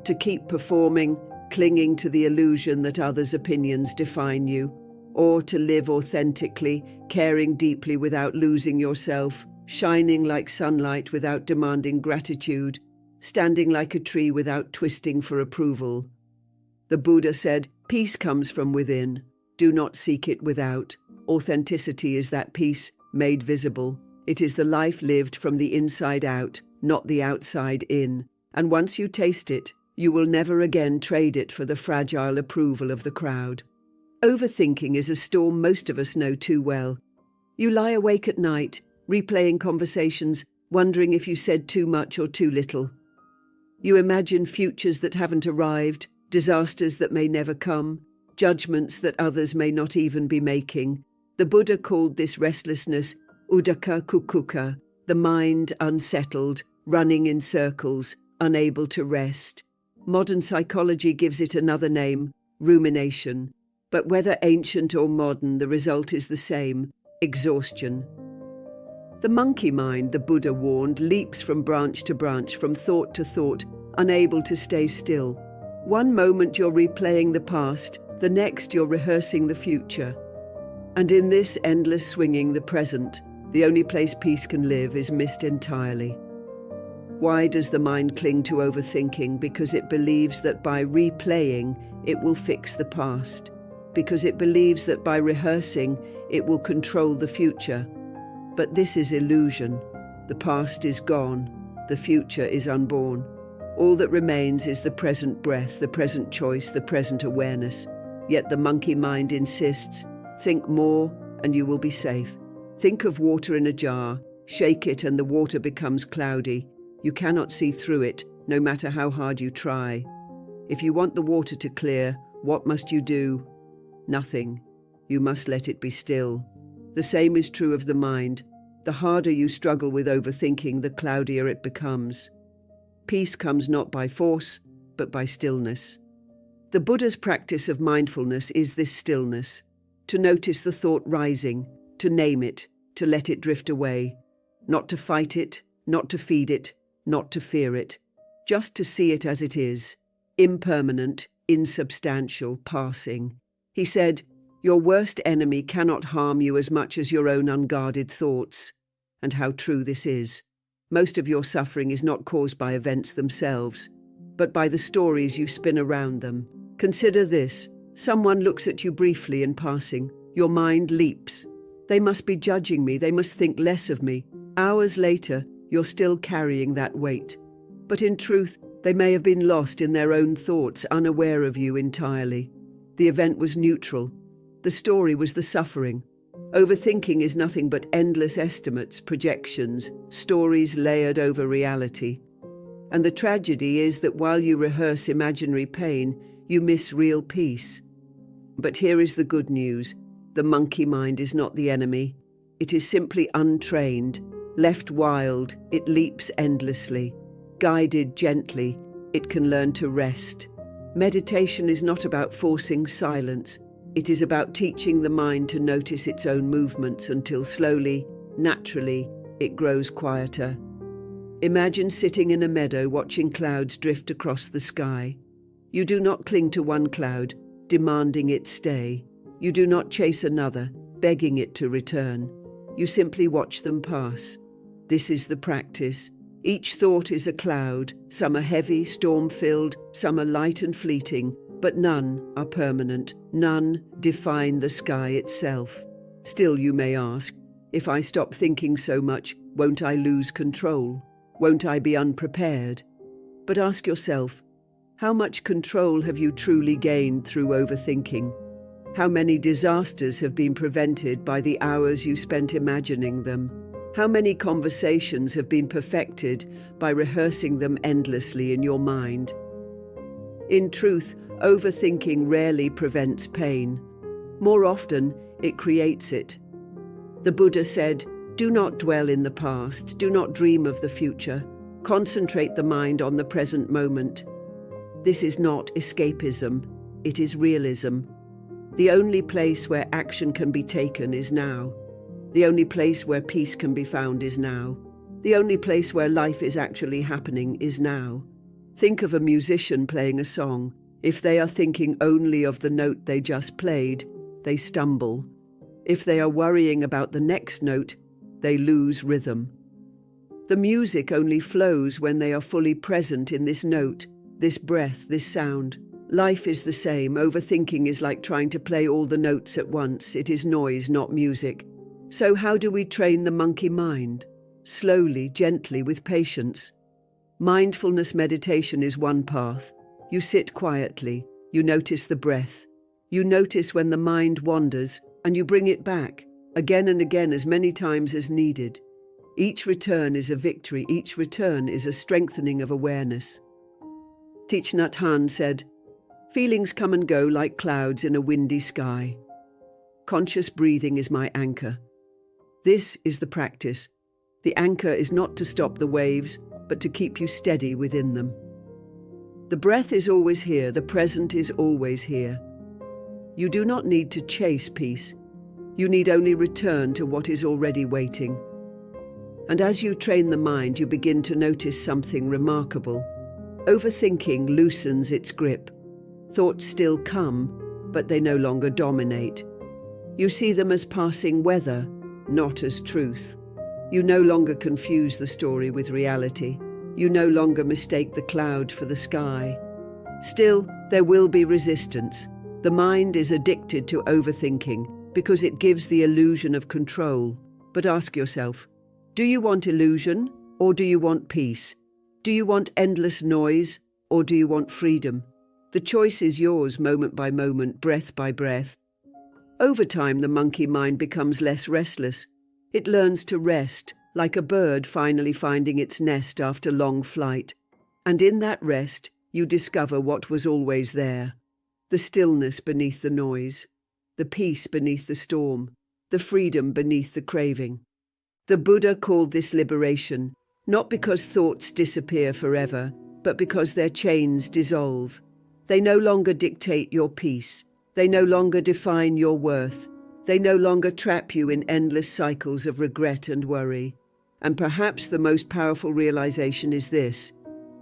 Speaker 1: to keep performing, clinging to the illusion that others' opinions define you, or to live authentically, caring deeply without losing yourself, shining like sunlight without demanding gratitude, standing like a tree without twisting for approval. The Buddha said, "Peace comes from within. Do not seek it without." Authenticity is that peace made visible. It is the life lived from the inside out, not the outside in. And once you taste it, you will never again trade it for the fragile approval of the crowd. Overthinking is a storm most of us know too well. You lie awake at night, replaying conversations, wondering if you said too much or too little. You imagine futures that haven't arrived, disasters that may never come, judgments that others may not even be making. The Buddha called this restlessness uddhaka kukuka, the mind unsettled, running in circles, unable to rest. Modern psychology gives it another name, rumination. But whether ancient or modern, the result is the same: exhaustion. The monkey mind, the Buddha warned, leaps from branch to branch, from thought to thought, unable to stay still. One moment you're replaying the past, the next you're rehearsing the future. And in this endless swinging, the present, the only place peace can live, is missed entirely. Why does the mind cling to overthinking? Because it believes that by replaying, it will fix the past. Because it believes that by rehearsing, it will control the future. But this is illusion. The past is gone. The future is unborn. All that remains is the present breath, the present choice, the present awareness. Yet the monkey mind insists, think more and you will be safe. Think of water in a jar, shake it and the water becomes cloudy. You cannot see through it, no matter how hard you try. If you want the water to clear, what must you do? Nothing. You must let it be still. The same is true of the mind. The harder you struggle with overthinking, the cloudier it becomes. Peace comes not by force, but by stillness. The Buddha's practice of mindfulness is this stillness: to notice the thought rising, to name it, to let it drift away, not to fight it, not to feed it, not to fear it, just to see it as it is, impermanent, insubstantial, passing. He said, "Your worst enemy cannot harm you as much as your own unguarded thoughts." And how true this is. Most of your suffering is not caused by events themselves, but by the stories you spin around them. Consider this: someone looks at you briefly in passing. Your mind leaps. They must be judging me, they must think less of me. Hours later, you're still carrying that weight. But in truth, they may have been lost in their own thoughts, unaware of you entirely. The event was neutral. The story was the suffering. Overthinking is nothing but endless estimates, projections, stories layered over reality. And the tragedy is that while you rehearse imaginary pain, you miss real peace. But here is the good news. The monkey mind is not the enemy. It is simply untrained. Left wild, it leaps endlessly. Guided gently, it can learn to rest. Meditation is not about forcing silence. It is about teaching the mind to notice its own movements until slowly, naturally, it grows quieter. Imagine sitting in a meadow watching clouds drift across the sky. You do not cling to one cloud, demanding it stay. You do not chase another, begging it to return. You simply watch them pass. This is the practice. Each thought is a cloud. Some are heavy, storm-filled, some are light and fleeting, but none are permanent. None define the sky itself. Still, you may ask, if I stop thinking so much, won't I lose control? Won't I be unprepared? But ask yourself, how much control have you truly gained through overthinking? How many disasters have been prevented by the hours you spent imagining them? How many conversations have been perfected by rehearsing them endlessly in your mind? In truth, overthinking rarely prevents pain. More often, it creates it. The Buddha said, "Do not dwell in the past, do not dream of the future. Concentrate the mind on the present moment." This is not escapism, it is realism. The only place where action can be taken is now. The only place where peace can be found is now. The only place where life is actually happening is now. Think of a musician playing a song. If they are thinking only of the note they just played, they stumble. If they are worrying about the next note, they lose rhythm. The music only flows when they are fully present in this note, this breath, this sound. Life is the same. Overthinking is like trying to play all the notes at once. It is noise, not music. So how do we train the monkey mind? Slowly, gently, with patience. Mindfulness meditation is one path. You sit quietly. You notice the breath. You notice when the mind wanders, and you bring it back, again and again, as many times as needed. Each return is a victory. Each return is a strengthening of awareness. Thich Nhat Hanh said, "Feelings come and go like clouds in a windy sky. Conscious breathing is my anchor." This is the practice. The anchor is not to stop the waves, but to keep you steady within them. The breath is always here. The present is always here. You do not need to chase peace. You need only return to what is already waiting. And as you train the mind, you begin to notice something remarkable. Overthinking loosens its grip. Thoughts still come, but they no longer dominate. You see them as passing weather, not as truth. You no longer confuse the story with reality. You no longer mistake the cloud for the sky. Still, there will be resistance. The mind is addicted to overthinking because it gives the illusion of control. But ask yourself, do you want illusion or do you want peace? Do you want endless noise or do you want freedom? The choice is yours, moment by moment, breath by breath. Over time, the monkey mind becomes less restless. It learns to rest, like a bird finally finding its nest after long flight. And in that rest, you discover what was always there. The stillness beneath the noise, the peace beneath the storm, the freedom beneath the craving. The Buddha called this liberation, not because thoughts disappear forever, but because their chains dissolve. They no longer dictate your peace. They no longer define your worth. They no longer trap you in endless cycles of regret and worry. And perhaps the most powerful realization is this: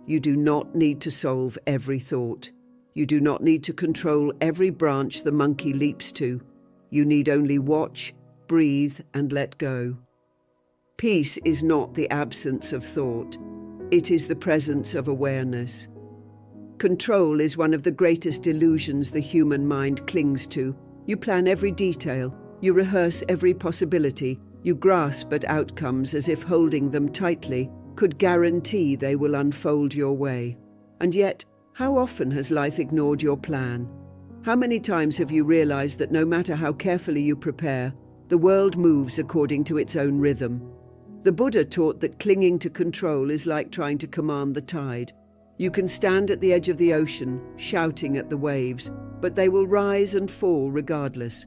Speaker 1: you do not need to solve every thought. You do not need to control every branch the monkey leaps to. You need only watch, breathe, and let go. Peace is not the absence of thought. It is the presence of awareness. Control is one of the greatest illusions the human mind clings to. You plan every detail. You rehearse every possibility. You grasp at outcomes as if holding them tightly could guarantee they will unfold your way. And yet, how often has life ignored your plan? How many times have you realized that no matter how carefully you prepare, the world moves according to its own rhythm? The Buddha taught that clinging to control is like trying to command the tide. You can stand at the edge of the ocean, shouting at the waves, but they will rise and fall regardless.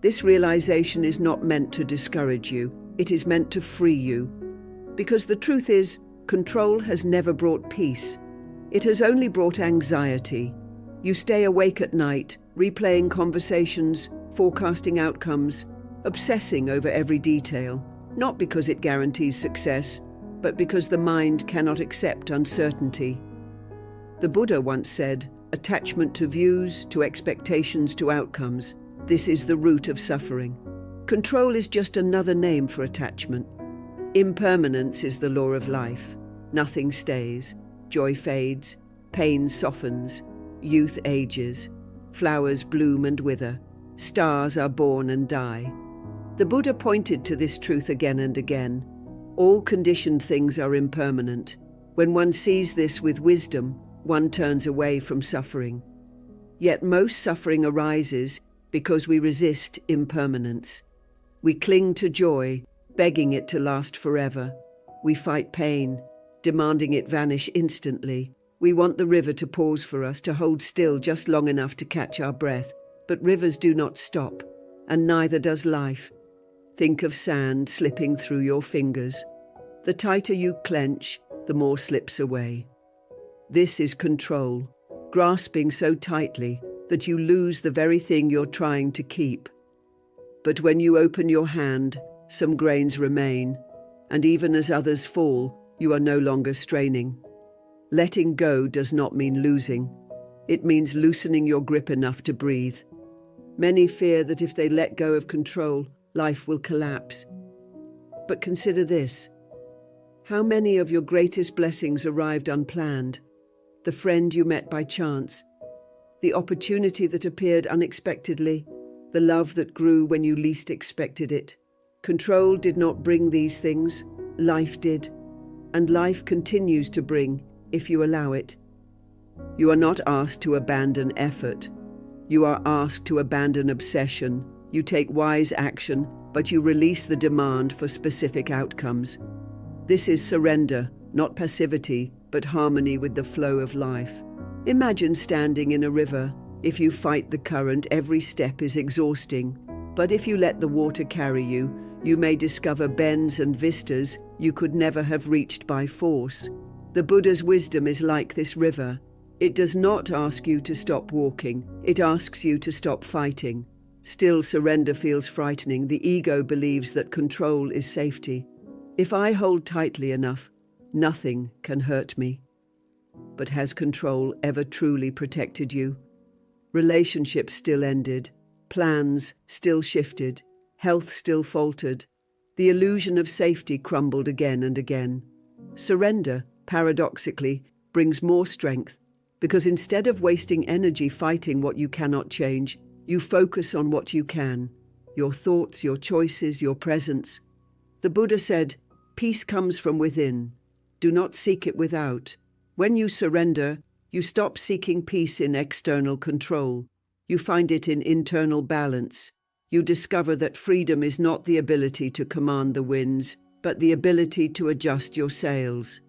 Speaker 1: This realization is not meant to discourage you. It is meant to free you. Because the truth is, control has never brought peace. It has only brought anxiety. You stay awake at night, replaying conversations, forecasting outcomes, obsessing over every detail, not because it guarantees success, but because the mind cannot accept uncertainty. The Buddha once said, "Attachment to views, to expectations, to outcomes. This is the root of suffering." Control is just another name for attachment. Impermanence is the law of life. Nothing stays. Joy fades. Pain softens. Youth ages. Flowers bloom and wither. Stars are born and die. The Buddha pointed to this truth again and again. All conditioned things are impermanent. When one sees this with wisdom, one turns away from suffering. Yet most suffering arises because we resist impermanence. We cling to joy, begging it to last forever. We fight pain, demanding it vanish instantly. We want the river to pause for us, to hold still just long enough to catch our breath. But rivers do not stop, and neither does life. Think of sand slipping through your fingers. The tighter you clench, the more slips away. This is control, grasping so tightly that you lose the very thing you're trying to keep. But when you open your hand, some grains remain, and even as others fall, you are no longer straining. Letting go does not mean losing. It means loosening your grip enough to breathe. Many fear that if they let go of control, life will collapse. But consider this. How many of your greatest blessings arrived unplanned? The friend you met by chance, the opportunity that appeared unexpectedly, the love that grew when you least expected it. Control did not bring these things, life did. And life continues to bring, if you allow it. You are not asked to abandon effort. You are asked to abandon obsession. You take wise action, but you release the demand for specific outcomes. This is surrender, not passivity, but harmony with the flow of life. Imagine standing in a river. If you fight the current, every step is exhausting. But if you let the water carry you, you may discover bends and vistas you could never have reached by force. The Buddha's wisdom is like this river. It does not ask you to stop walking. It asks you to stop fighting. Still, surrender feels frightening. The ego believes that control is safety. If I hold tightly enough, nothing can hurt me. But has control ever truly protected you? Relationships still ended. Plans still shifted. Health still faltered. The illusion of safety crumbled again and again. Surrender, paradoxically, brings more strength, because instead of wasting energy fighting what you cannot change, you focus on what you can, your thoughts, your choices, your presence. The Buddha said, "Peace comes from within. Do not seek it without." When you surrender, you stop seeking peace in external control. You find it in internal balance. You discover that freedom is not the ability to command the winds, but the ability to adjust your sails.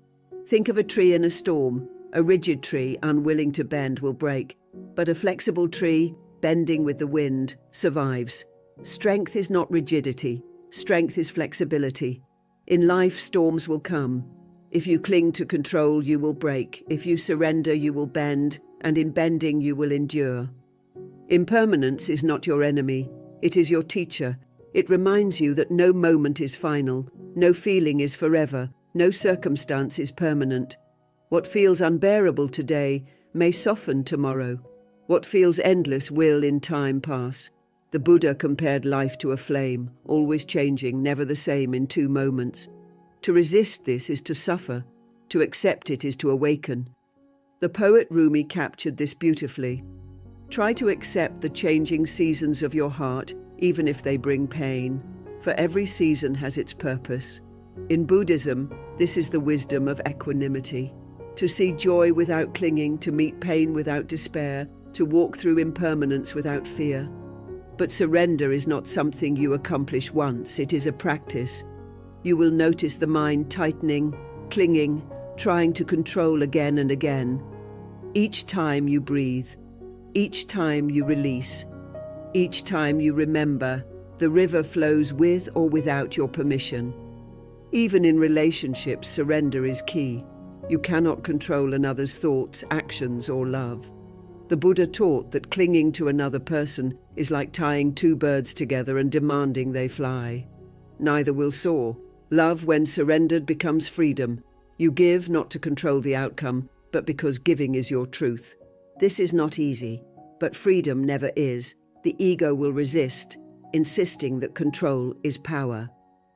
Speaker 1: Think of a tree in a storm. A rigid tree, unwilling to bend, will break. But a flexible tree, bending with the wind, survives. Strength is not rigidity. Strength is flexibility. In life, storms will come. If you cling to control, you will break. If you surrender, you will bend. And in bending, you will endure. Impermanence is not your enemy. It is your teacher. It reminds you that no moment is final. No feeling is forever. No circumstance is permanent. What feels unbearable today may soften tomorrow. What feels endless will in time pass. The Buddha compared life to a flame, always changing, never the same in 2 moments. To resist this is to suffer. To accept it is to awaken. The poet Rumi captured this beautifully. Try to accept the changing seasons of your heart, even if they bring pain, for every season has its purpose. In Buddhism, this is the wisdom of equanimity. To see joy without clinging, to meet pain without despair, to walk through impermanence without fear. But surrender is not something you accomplish once, it is a practice. You will notice the mind tightening, clinging, trying to control again and again. Each time you breathe, each time you release, each time you remember, the river flows with or without your permission. Even in relationships, surrender is key. You cannot control another's thoughts, actions, or love. The Buddha taught that clinging to another person is like tying two birds together and demanding they fly. Neither will soar. Love, when surrendered, becomes freedom. You give not to control the outcome, but because giving is your truth. This is not easy, but freedom never is. The ego will resist, insisting that control is power.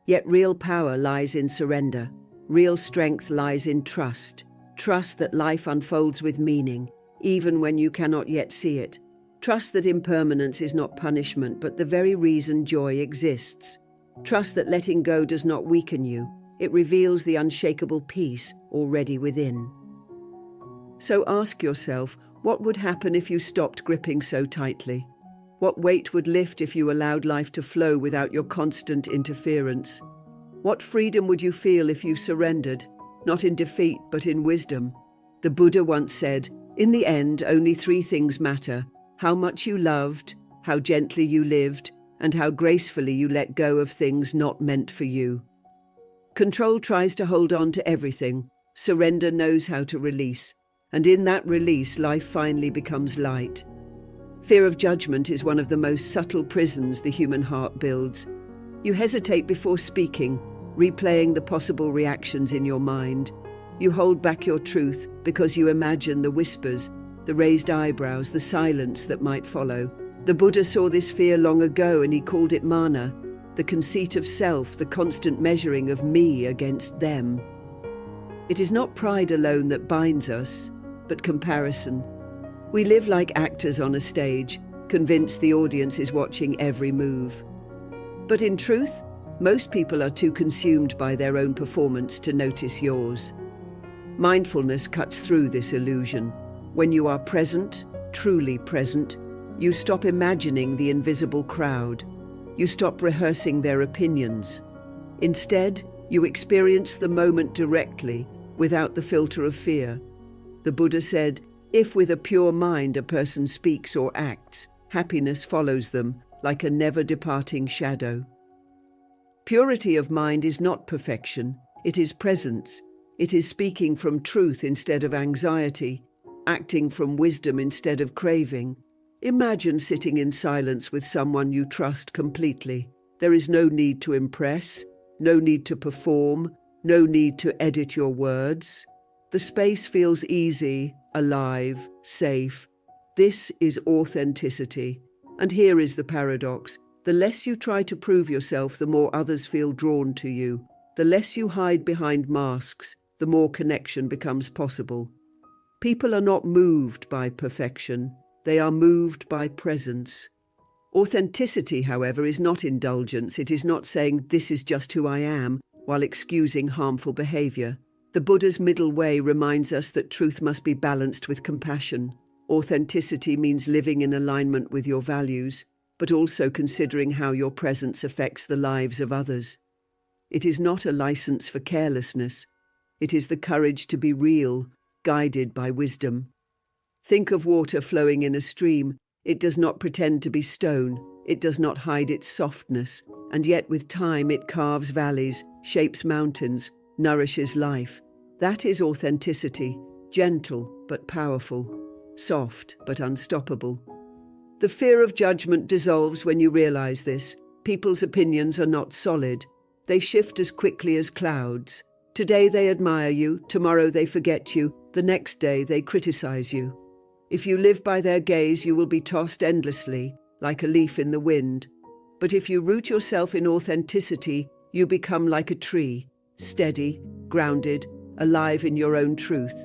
Speaker 1: Yet real power lies in surrender. Real strength lies in trust. Trust that life unfolds with meaning, even when you cannot yet see it. Trust that impermanence is not punishment, but the very reason joy exists. Trust that letting go does not weaken you. It reveals the unshakable peace already within. So ask yourself, what would happen if you stopped gripping so tightly? What weight would lift if you allowed life to flow without your constant interference? What freedom would you feel if you surrendered, not in defeat but in wisdom? The Buddha once said, "In the end, only three things matter: how much you loved, how gently you lived, and how gracefully you let go of things not meant for you." Control tries to hold on to everything. Surrender knows how to release. And in that release, life finally becomes light. Fear of judgment is one of the most subtle prisons the human heart builds. You hesitate before speaking, replaying the possible reactions in your mind. You hold back your truth because you imagine the whispers, the raised eyebrows, the silence that might follow. The Buddha saw this fear long ago and he called it mana, the conceit of self, the constant measuring of me against them. It is not pride alone that binds us, but comparison. We live like actors on a stage, convinced the audience is watching every move. But in truth, most people are too consumed by their own performance to notice yours. Mindfulness cuts through this illusion. When you are present, truly present, you stop imagining the invisible crowd. You stop rehearsing their opinions. Instead, you experience the moment directly, without the filter of fear. The Buddha said, "If with a pure mind a person speaks or acts, happiness follows them like a never-departing shadow." Purity of mind is not perfection, it is presence. It is speaking from truth instead of anxiety, acting from wisdom instead of craving. Imagine sitting in silence with someone you trust completely. There is no need to impress, no need to perform, no need to edit your words. The space feels easy, alive, safe. This is authenticity. And here is the paradox. The less you try to prove yourself, the more others feel drawn to you. The less you hide behind masks, the more connection becomes possible. People are not moved by perfection. They are moved by presence. Authenticity, however, is not indulgence. It is not saying, "This is just who I am," while excusing harmful behavior. The Buddha's middle way reminds us that truth must be balanced with compassion. Authenticity means living in alignment with your values, but also considering how your presence affects the lives of others. It is not a license for carelessness. It is the courage to be real, guided by wisdom. Think of water flowing in a stream. It does not pretend to be stone. It does not hide its softness. And yet with time it carves valleys, shapes mountains, nourishes life. That is authenticity, gentle but powerful, soft but unstoppable. The fear of judgment dissolves when you realize this. People's opinions are not solid. They shift as quickly as clouds. Today they admire you, tomorrow they forget you, the next day they criticize you. If you live by their gaze, you will be tossed endlessly, like a leaf in the wind. But if you root yourself in authenticity, you become like a tree, steady, grounded, alive in your own truth.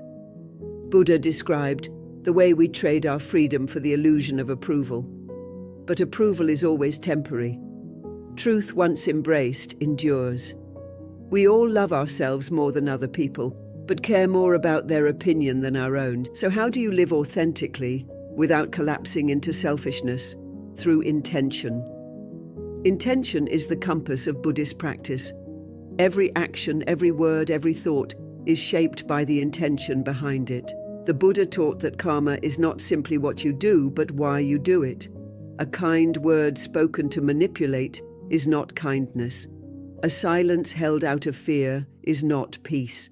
Speaker 1: Buddha described the way we trade our freedom for the illusion of approval. But approval is always temporary. Truth, once embraced, endures. We all love ourselves more than other people, but care more about their opinion than our own. So how do you live authentically without collapsing into selfishness? Through intention. Intention is the compass of Buddhist practice. Every action, every word, every thought is shaped by the intention behind it. The Buddha taught that karma is not simply what you do, but why you do it. A kind word spoken to manipulate is not kindness. A silence held out of fear is not peace.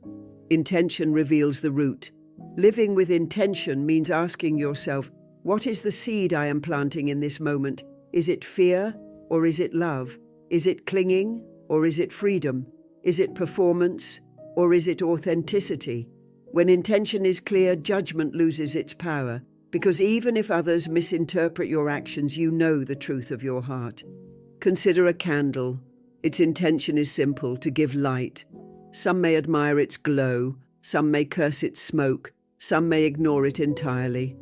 Speaker 1: Intention reveals the root. Living with intention means asking yourself, what is the seed I am planting in this moment? Is it fear or is it love? Is it clinging or is it freedom? Is it performance or is it authenticity? When intention is clear, judgment loses its power, because even if others misinterpret your actions, you know the truth of your heart. Consider a candle. Its intention is simple, to give light. Some may admire its glow, some may curse its smoke, some may ignore it entirely.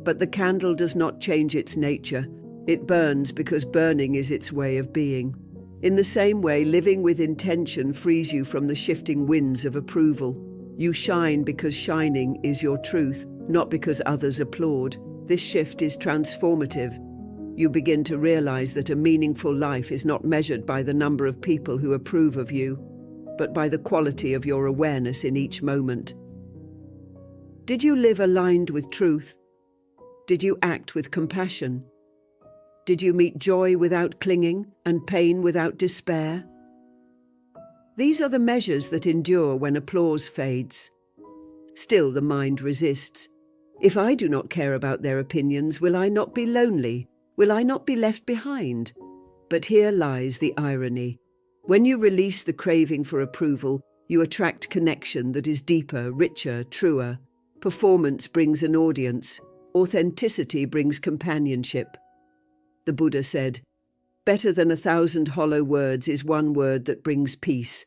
Speaker 1: But the candle does not change its nature. It burns because burning is its way of being. In the same way, living with intention frees you from the shifting winds of approval. You shine because shining is your truth, not because others applaud. This shift is transformative. You begin to realize that a meaningful life is not measured by the number of people who approve of you, but by the quality of your awareness in each moment. Did you live aligned with truth? Did you act with compassion? Did you meet joy without clinging and pain without despair? These are the measures that endure when applause fades. Still, the mind resists. If I do not care about their opinions, will I not be lonely? Will I not be left behind? But here lies the irony. When you release the craving for approval, you attract connection that is deeper, richer, truer. Performance brings an audience. Authenticity brings companionship. The Buddha said, "Better than 1,000 hollow words is one word that brings peace.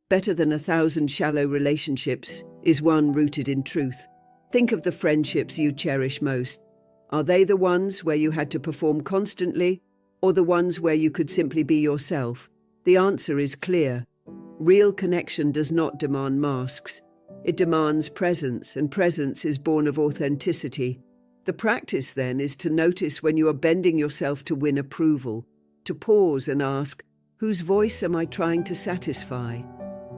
Speaker 1: Better than 1,000 shallow relationships is one rooted in truth." Think of the friendships you cherish most. Are they the ones where you had to perform constantly, or the ones where you could simply be yourself? The answer is clear. Real connection does not demand masks. It demands presence, and presence is born of authenticity. The practice, then, is to notice when you are bending yourself to win approval, to pause and ask, whose voice am I trying to satisfy?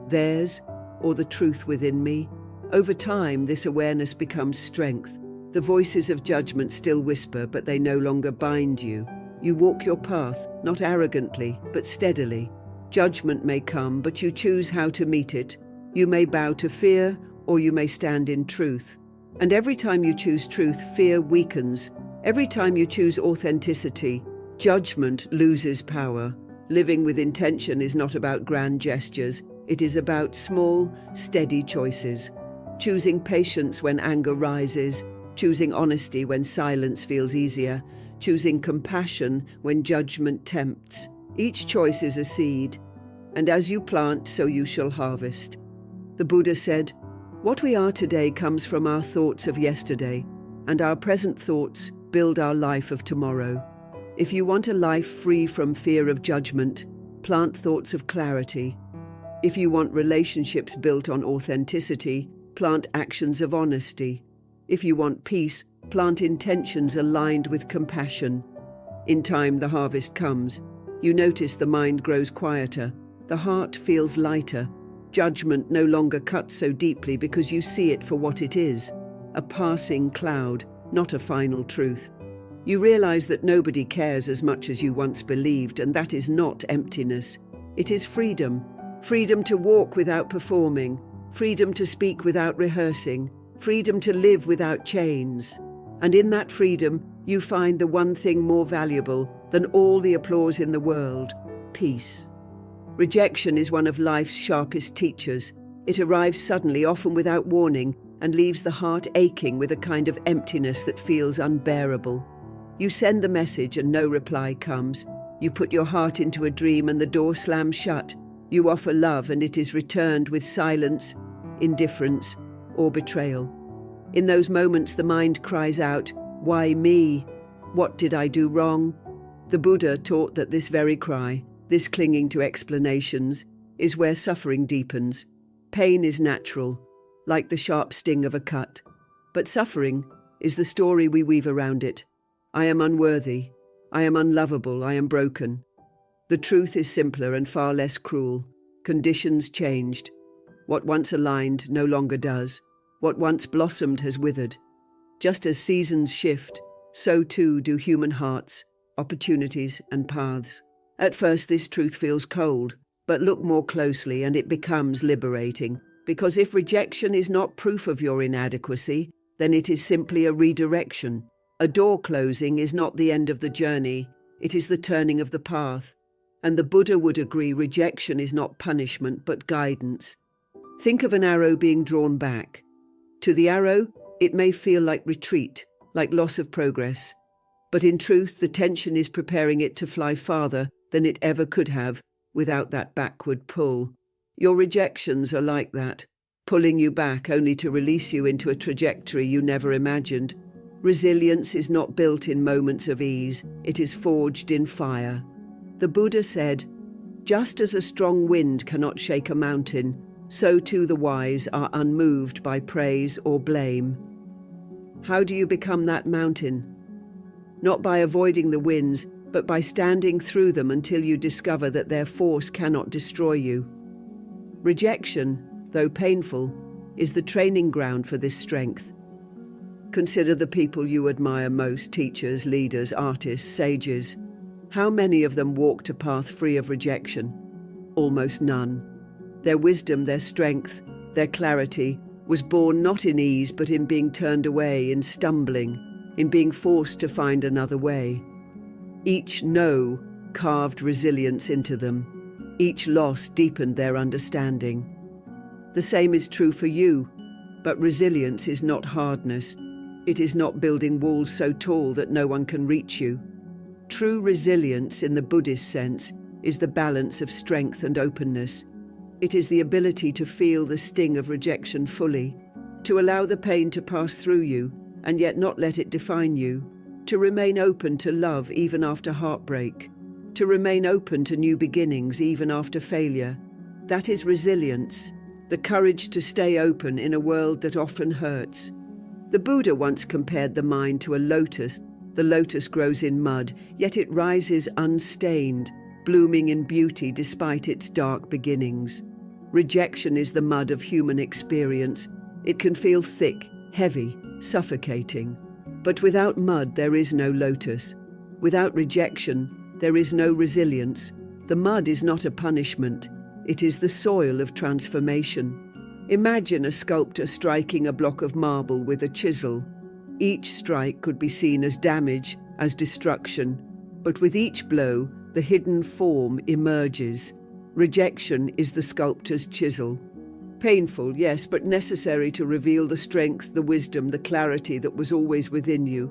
Speaker 1: Theirs, or the truth within me? Over time, this awareness becomes strength. The voices of judgment still whisper, but they no longer bind you. You walk your path, not arrogantly, but steadily. Judgment may come, but you choose how to meet it. You may bow to fear, or you may stand in truth. And every time you choose truth, fear weakens. Every time you choose authenticity, judgment loses power. Living with intention is not about grand gestures. It is about small, steady choices. Choosing patience when anger rises, choosing honesty when silence feels easier, choosing compassion when judgment tempts. Each choice is a seed, and as you plant, so you shall harvest. The Buddha said, "What we are today comes from our thoughts of yesterday, and our present thoughts build our life of tomorrow." If you want a life free from fear of judgment, plant thoughts of clarity. If you want relationships built on authenticity, plant actions of honesty. If you want peace, plant intentions aligned with compassion. In time, the harvest comes. You notice the mind grows quieter, the heart feels lighter. Judgment no longer cuts so deeply because you see it for what it is, a passing cloud, not a final truth. You realize that nobody cares as much as you once believed, and that is not emptiness. It is freedom. Freedom to walk without performing, freedom to speak without rehearsing, freedom to live without chains. And in that freedom, you find the one thing more valuable than all the applause in the world: peace. Rejection is one of life's sharpest teachers. It arrives suddenly, often without warning, and leaves the heart aching with a kind of emptiness that feels unbearable. You send the message and no reply comes. You put your heart into a dream and the door slams shut. You offer love and it is returned with silence, indifference, or betrayal. In those moments, the mind cries out, "Why me? What did I do wrong?" The Buddha taught that this very cry, this clinging to explanations, is where suffering deepens. Pain is natural, like the sharp sting of a cut. But suffering is the story we weave around it. I am unworthy. I am unlovable. I am broken. The truth is simpler and far less cruel. Conditions changed. What once aligned no longer does. What once blossomed has withered. Just as seasons shift, so too do human hearts, opportunities, and paths. At first, this truth feels cold, but look more closely and it becomes liberating. Because if rejection is not proof of your inadequacy, then it is simply a redirection. A door closing is not the end of the journey, it is the turning of the path. And the Buddha would agree rejection is not punishment but guidance. Think of an arrow being drawn back. To the arrow, it may feel like retreat, like loss of progress. But in truth, the tension is preparing it to fly farther than it ever could have without that backward pull. Your rejections are like that, pulling you back only to release you into a trajectory you never imagined. Resilience is not built in moments of ease, it is forged in fire. The Buddha said, "Just as a strong wind cannot shake a mountain, so too the wise are unmoved by praise or blame." How do you become that mountain? Not by avoiding the winds, but by standing through them until you discover that their force cannot destroy you. Rejection, though painful, is the training ground for this strength. Consider the people you admire most: teachers, leaders, artists, sages. How many of them walked a path free of rejection? Almost none. Their wisdom, their strength, their clarity was born not in ease but in being turned away, in stumbling, in being forced to find another way. Each no carved resilience into them. Each loss deepened their understanding. The same is true for you, but resilience is not hardness. It is not building walls so tall that no one can reach you. True resilience, in the Buddhist sense, is the balance of strength and openness. It is the ability to feel the sting of rejection fully, to allow the pain to pass through you and yet not let it define you, to remain open to love even after heartbreak, to remain open to new beginnings even after failure. That is resilience, the courage to stay open in a world that often hurts. The Buddha once compared the mind to a lotus. The lotus grows in mud, yet it rises unstained, blooming in beauty despite its dark beginnings. Rejection is the mud of human experience. It can feel thick, heavy, suffocating. But without mud, there is no lotus. Without rejection, there is no resilience. The mud is not a punishment. It is the soil of transformation. Imagine a sculptor striking a block of marble with a chisel. Each strike could be seen as damage, as destruction. But with each blow, the hidden form emerges. Rejection is the sculptor's chisel. Painful, yes, but necessary to reveal the strength, the wisdom, the clarity that was always within you.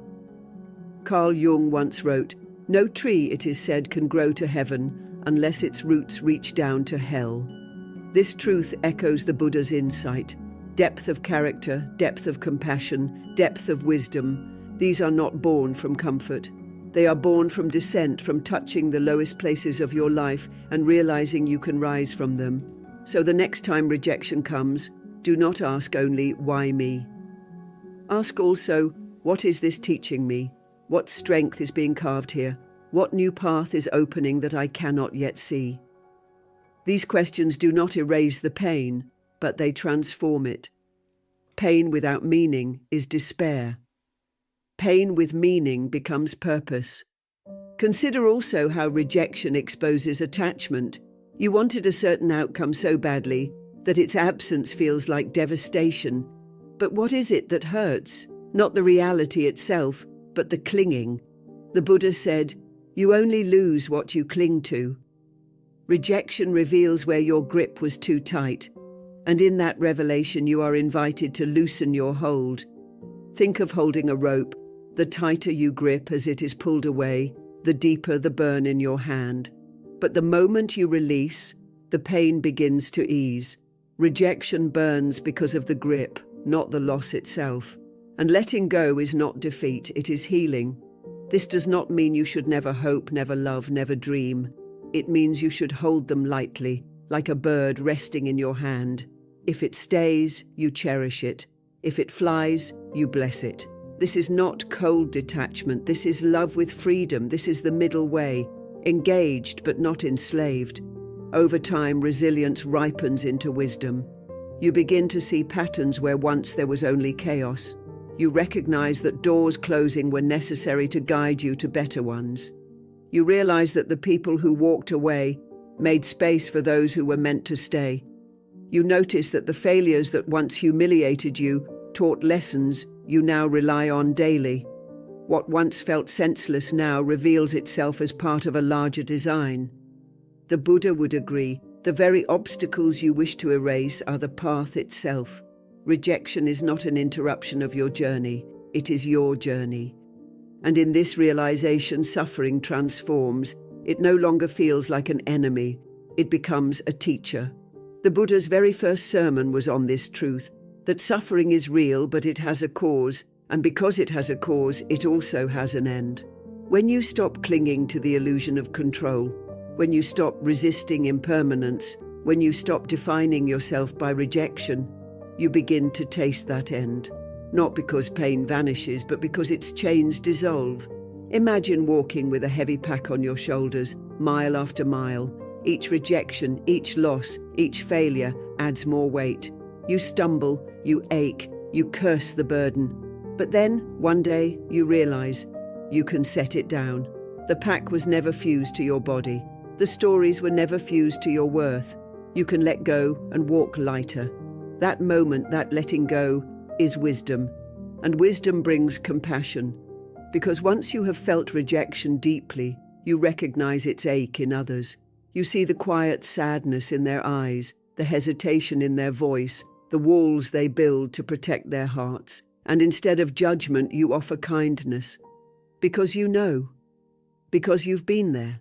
Speaker 1: Carl Jung once wrote, "No tree, it is said, can grow to heaven unless its roots reach down to hell." This truth echoes the Buddha's insight. Depth of character, depth of compassion, depth of wisdom. These are not born from comfort. They are born from descent, from touching the lowest places of your life and realizing you can rise from them. So the next time rejection comes, do not ask only, "Why me?" Ask also, "What is this teaching me? What strength is being carved here? What new path is opening that I cannot yet see?" These questions do not erase the pain, but they transform it. Pain without meaning is despair. Pain with meaning becomes purpose. Consider also how rejection exposes attachment. You wanted a certain outcome so badly that its absence feels like devastation. But what is it that hurts? Not the reality itself, but the clinging. The Buddha said, "You only lose what you cling to." Rejection reveals where your grip was too tight, and in that revelation you are invited to loosen your hold. Think of holding a rope. The tighter you grip as it is pulled away, the deeper the burn in your hand. But the moment you release, the pain begins to ease. Rejection burns because of the grip, not the loss itself. And letting go is not defeat, it is healing. This does not mean you should never hope, never love, never dream. It means you should hold them lightly, like a bird resting in your hand. If it stays, you cherish it. If it flies, you bless it. This is not cold detachment. This is love with freedom. This is the middle way, engaged but not enslaved. Over time, resilience ripens into wisdom. You begin to see patterns where once there was only chaos. You recognize that doors closing were necessary to guide you to better ones. You realize that the people who walked away made space for those who were meant to stay. You notice that the failures that once humiliated you taught lessons you now rely on daily. What once felt senseless now reveals itself as part of a larger design. The Buddha would agree, the very obstacles you wish to erase are the path itself. Rejection is not an interruption of your journey, it is your journey. And in this realization, suffering transforms. It no longer feels like an enemy, it becomes a teacher. The Buddha's very first sermon was on this truth, that suffering is real, but it has a cause, and because it has a cause, it also has an end. When you stop clinging to the illusion of control, when you stop resisting impermanence, when you stop defining yourself by rejection, you begin to taste that end. Not because pain vanishes, but because its chains dissolve. Imagine walking with a heavy pack on your shoulders, mile after mile. Each rejection, each loss, each failure adds more weight. You stumble, you ache, you curse the burden. But then, one day, you realize you can set it down. The pack was never fused to your body. The stories were never fused to your worth. You can let go and walk lighter. That moment, that letting go, is wisdom. And wisdom brings compassion. Because once you have felt rejection deeply, you recognize its ache in others. You see the quiet sadness in their eyes, the hesitation in their voice, the walls they build to protect their hearts. And instead of judgment, you offer kindness. Because you know. Because you've been there.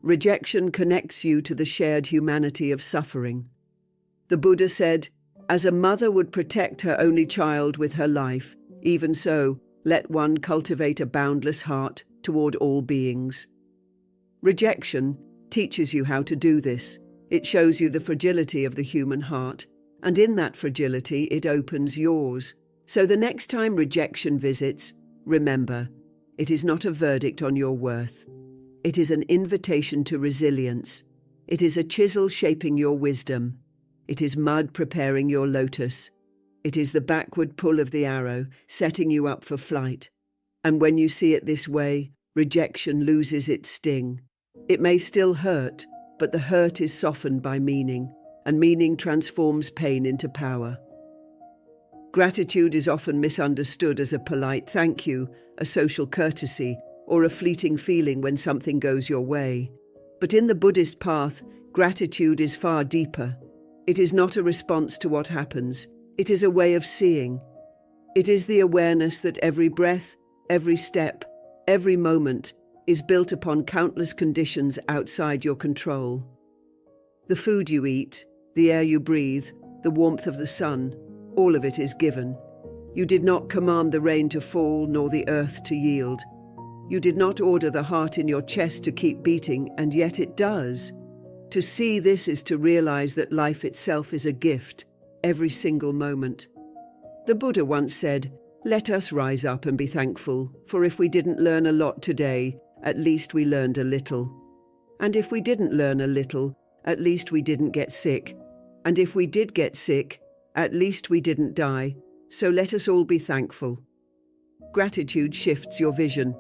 Speaker 1: Rejection connects you to the shared humanity of suffering. The Buddha said, "As a mother would protect her only child with her life, even so, let one cultivate a boundless heart toward all beings." Rejection teaches you how to do this. It shows you the fragility of the human heart, and in that fragility it opens yours. So the next time rejection visits, remember, it is not a verdict on your worth. It is an invitation to resilience. It is a chisel shaping your wisdom. It is mud preparing your lotus. It is the backward pull of the arrow, setting you up for flight. And when you see it this way, rejection loses its sting. It may still hurt, but the hurt is softened by meaning, and meaning transforms pain into power. Gratitude is often misunderstood as a polite thank you, a social courtesy, or a fleeting feeling when something goes your way. But in the Buddhist path, gratitude is far deeper. It is not a response to what happens. It is a way of seeing. It is the awareness that every breath, every step, every moment is built upon countless conditions outside your control. The food you eat, the air you breathe, the warmth of the sun, all of it is given. You did not command the rain to fall nor the earth to yield. You did not order the heart in your chest to keep beating, and yet it does. To see this is to realize that life itself is a gift, every single moment. The Buddha once said, "Let us rise up and be thankful, for if we didn't learn a lot today, at least we learned a little. And if we didn't learn a little, at least we didn't get sick. And if we did get sick, at least we didn't die. So let us all be thankful." Gratitude shifts your vision.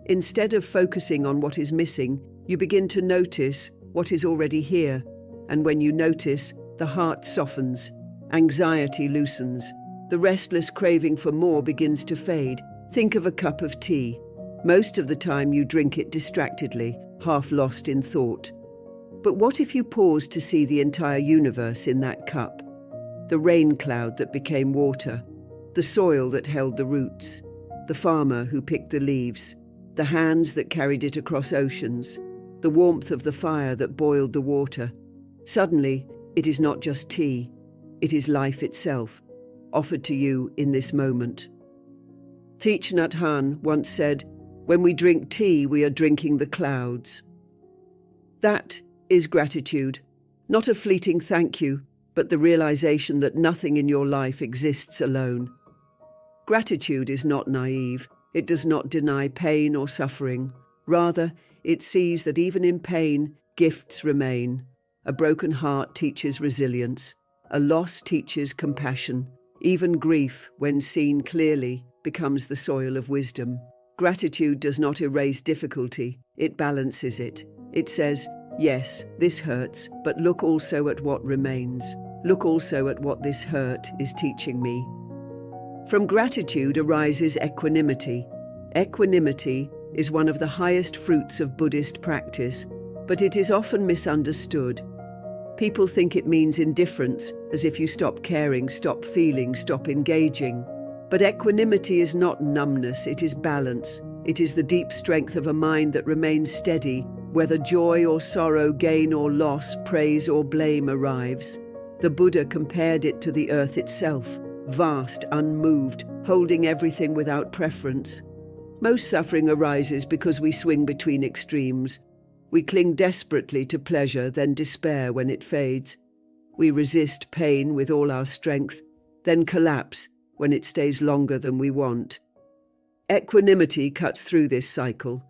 Speaker 1: Instead of focusing on what is missing, you begin to notice what is already here. And when you notice, the heart softens, anxiety loosens, the restless craving for more begins to fade. Think of a cup of tea. Most of the time you drink it distractedly, half lost in thought. But what if you paused to see the entire universe in that cup? The rain cloud that became water, the soil that held the roots, the farmer who picked the leaves, the hands that carried it across oceans, the warmth of the fire that boiled the water. Suddenly, it is not just tea, it is life itself, offered to you in this moment. Thich Nhat Hanh once said, "When we drink tea, we are drinking the clouds." That is gratitude, not a fleeting thank you, but the realization that nothing in your life exists alone. Gratitude is not naive. It does not deny pain or suffering. Rather, it sees that even in pain, gifts remain. A broken heart teaches resilience. A loss teaches compassion. Even grief, when seen clearly, becomes the soil of wisdom. Gratitude does not erase difficulty. It balances it. It says, "Yes, this hurts, but look also at what remains. look also at what this hurt is teaching me. From gratitude arises equanimity. Equanimity is one of the highest fruits of Buddhist practice, but it is often misunderstood. People think it means indifference, as if you stop caring, stop feeling, stop engaging. But equanimity is not numbness, it is balance. It is the deep strength of a mind that remains steady, whether joy or sorrow, gain or loss, praise or blame arrives. The Buddha compared it to the earth itself, vast, unmoved, holding everything without preference. Most suffering arises because we swing between extremes. We cling desperately to pleasure, then despair when it fades. We resist pain with all our strength, then collapse when it stays longer than we want. Equanimity cuts through this cycle.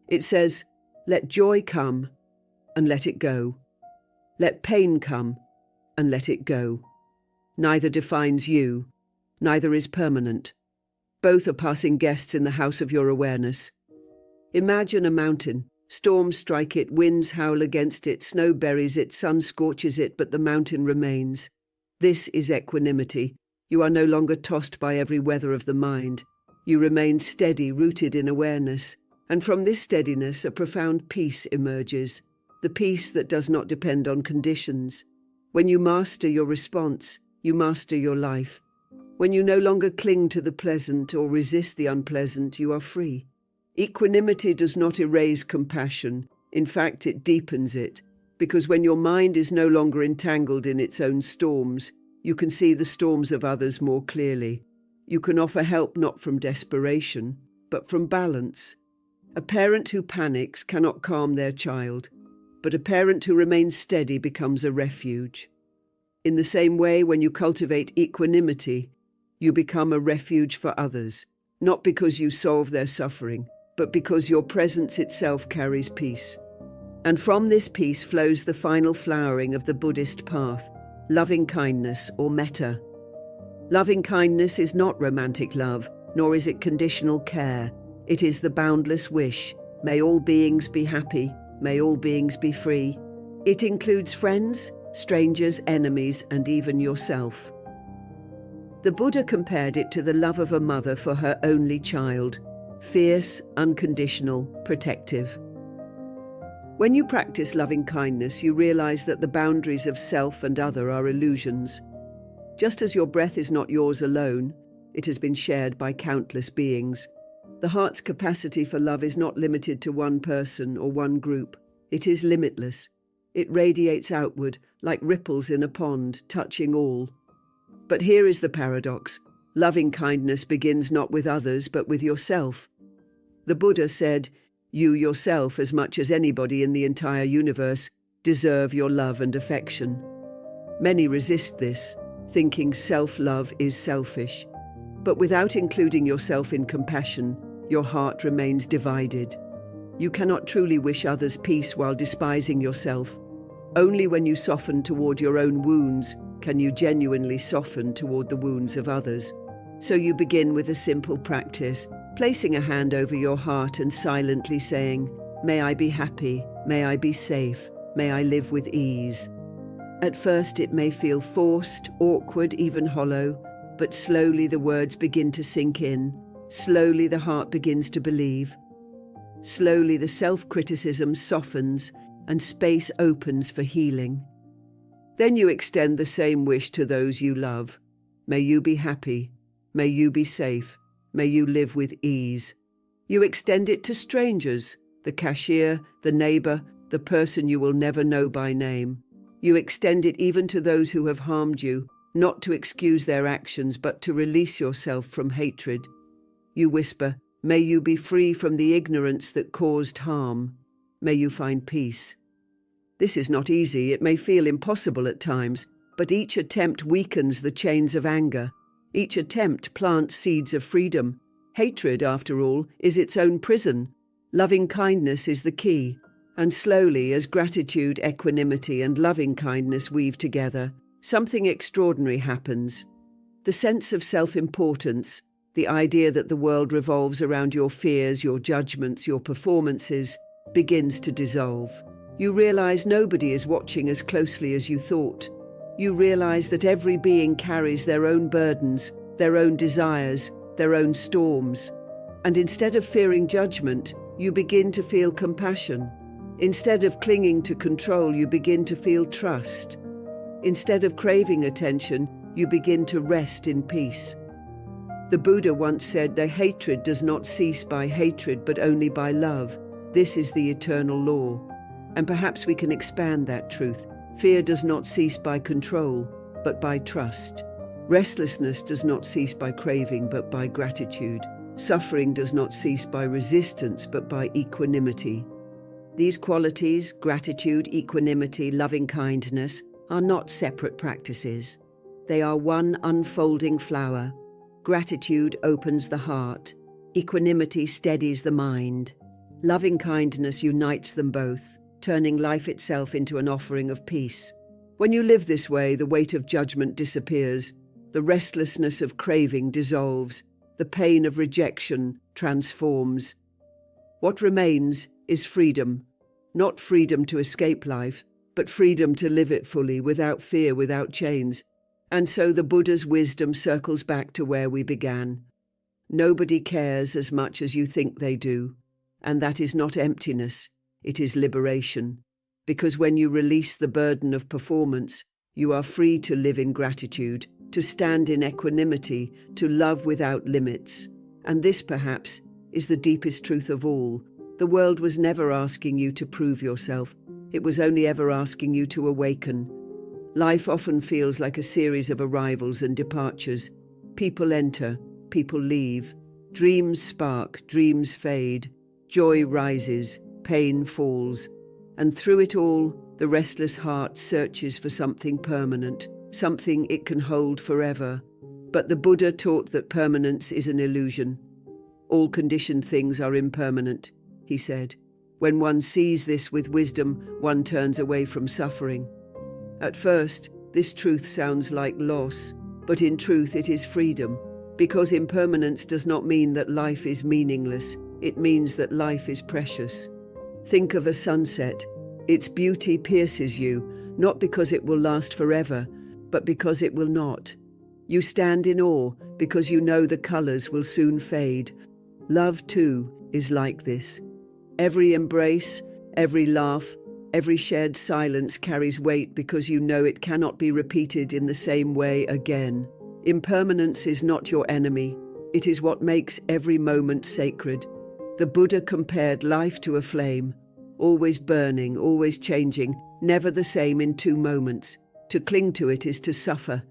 Speaker 1: It says, let joy come and let it go. Let pain come and let it go. Neither defines you, neither is permanent. Both are passing guests in the house of your awareness. Imagine a mountain. Storms strike it, winds howl against it, snow buries it, sun scorches it, but the mountain remains. This is equanimity. You are no longer tossed by every weather of the mind. You remain steady, rooted in awareness. And from this steadiness, a profound peace emerges, the peace that does not depend on conditions. When you master your response, you master your life. When you no longer cling to the pleasant or resist the unpleasant, you are free. Equanimity does not erase compassion. In fact, it deepens it, because when your mind is no longer entangled in its own storms, you can see the storms of others more clearly. You can offer help not from desperation, but from balance. A parent who panics cannot calm their child, but a parent who remains steady becomes a refuge. In the same way, when you cultivate equanimity, you become a refuge for others, not because you solve their suffering, but because your presence itself carries peace. And from this peace flows the final flowering of the Buddhist path, loving kindness or metta. Loving kindness is not romantic love, nor is it conditional care. It is the boundless wish, may all beings be happy, may all beings be free. It includes friends, strangers, enemies, and even yourself. The Buddha compared it to the love of a mother for her only child, fierce, unconditional, protective. When you practice loving kindness, you realize that the boundaries of self and other are illusions. Just as your breath is not yours alone, it has been shared by countless beings. The heart's capacity for love is not limited to one person or one group. It is limitless. It radiates outward, like ripples in a pond, touching all. But here is the paradox. Loving kindness begins not with others, but with yourself. The Buddha said, you yourself, as much as anybody in the entire universe, deserve your love and affection. Many resist this, thinking self-love is selfish. But without including yourself in compassion, your heart remains divided. You cannot truly wish others peace while despising yourself. Only when you soften toward your own wounds can you genuinely soften toward the wounds of others. So you begin with a simple practice, placing a hand over your heart and silently saying, may I be happy, may I be safe, may I live with ease. At first it may feel forced, awkward, even hollow, but slowly the words begin to sink in. Slowly the heart begins to believe. Slowly the self-criticism softens and space opens for healing. Then you extend the same wish to those you love. May you be happy. May you be safe. May you live with ease. You extend it to strangers, the cashier, the neighbor, the person you will never know by name. You extend it even to those who have harmed you, not to excuse their actions, but to release yourself from hatred. You whisper, may you be free from the ignorance that caused harm. May you find peace. This is not easy. It may feel impossible at times, but each attempt weakens the chains of anger. Each attempt plants seeds of freedom. Hatred, after all, is its own prison. Loving kindness is the key. And slowly, as gratitude, equanimity, and loving kindness weave together, something extraordinary happens. The sense of self-importance, the idea that the world revolves around your fears, your judgments, your performances, begins to dissolve. You realize nobody is watching as closely as you thought. you realize that every being carries their own burdens, their own desires, their own storms. And instead of fearing judgment, you begin to feel compassion. Instead of clinging to control, you begin to feel trust. Instead of craving attention, you begin to rest in peace. The Buddha once said that hatred does not cease by hatred, but only by love. This is the eternal law. And perhaps we can expand that truth. Fear does not cease by control, but by trust. Restlessness does not cease by craving, but by gratitude. Suffering does not cease by resistance, but by equanimity. These qualities, gratitude, equanimity, loving-kindness, are not separate practices. They are one unfolding flower. Gratitude opens the heart. Equanimity steadies the mind. Loving-kindness unites them both, turning life itself into an offering of peace. When you live this way, the weight of judgment disappears, the restlessness of craving dissolves, the pain of rejection transforms. What remains is freedom, not freedom to escape life, but freedom to live it fully, without fear, without chains. And so the Buddha's wisdom circles back to where we began. Nobody cares as much as you think they do, and that is not emptiness, it is liberation. Because when you release the burden of performance, you are free to live in gratitude, to stand in equanimity, to love without limits. And this, perhaps, is the deepest truth of all. The world was never asking you to prove yourself. It was only ever asking you to awaken. Life often feels like a series of arrivals and departures. People enter, people leave. Dreams spark, dreams fade. Joy rises, pain falls. And through it all, the restless heart searches for something permanent, something it can hold forever. But the Buddha taught that permanence is an illusion. All conditioned things are impermanent, he said. When one sees this with wisdom, one turns away from suffering. At first, this truth sounds like loss, but in truth it is freedom, because impermanence does not mean that life is meaningless, it means that life is precious. Think of a sunset. Its beauty pierces you, not because it will last forever, but because it will not. You stand in awe because you know the colors will soon fade. Love, too, is like this. Every embrace, every laugh, every shared silence carries weight because you know it cannot be repeated in the same way again. Impermanence is not your enemy. It is what makes every moment sacred. The Buddha compared life to a flame, always burning, always changing, never the same in 2 moments. To cling to it is to suffer.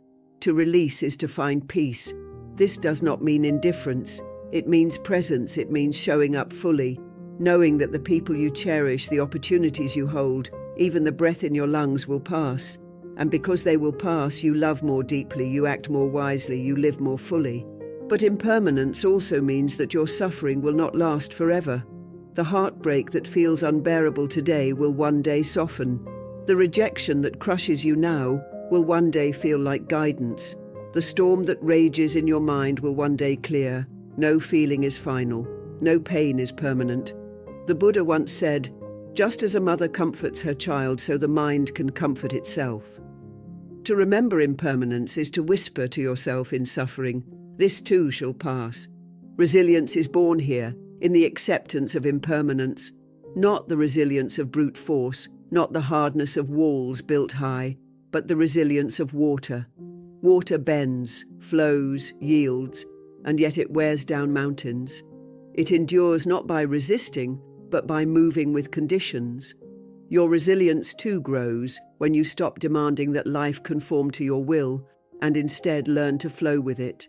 Speaker 1: To release is to find peace. This does not mean indifference. It means presence. It means showing up fully, knowing that the people you cherish, the opportunities you hold, even the breath in your lungs will pass. And because they will pass, you love more deeply, you act more wisely, you live more fully. But impermanence also means that your suffering will not last forever. The heartbreak that feels unbearable today will one day soften. The rejection that crushes you now will one day feel like guidance. The storm that rages in your mind will one day clear. No feeling is final. No pain is permanent. The Buddha once said, "Just as a mother comforts her child, so the mind can comfort itself." To remember impermanence is to whisper to yourself in suffering, "This too shall pass." Resilience is born here, in the acceptance of impermanence, not the resilience of brute force, not the hardness of walls built high, but the resilience of water. Water bends, flows, yields, and yet it wears down mountains. It endures not by resisting, but by moving with conditions. Your resilience too grows when you stop demanding that life conform to your will and instead learn to flow with it.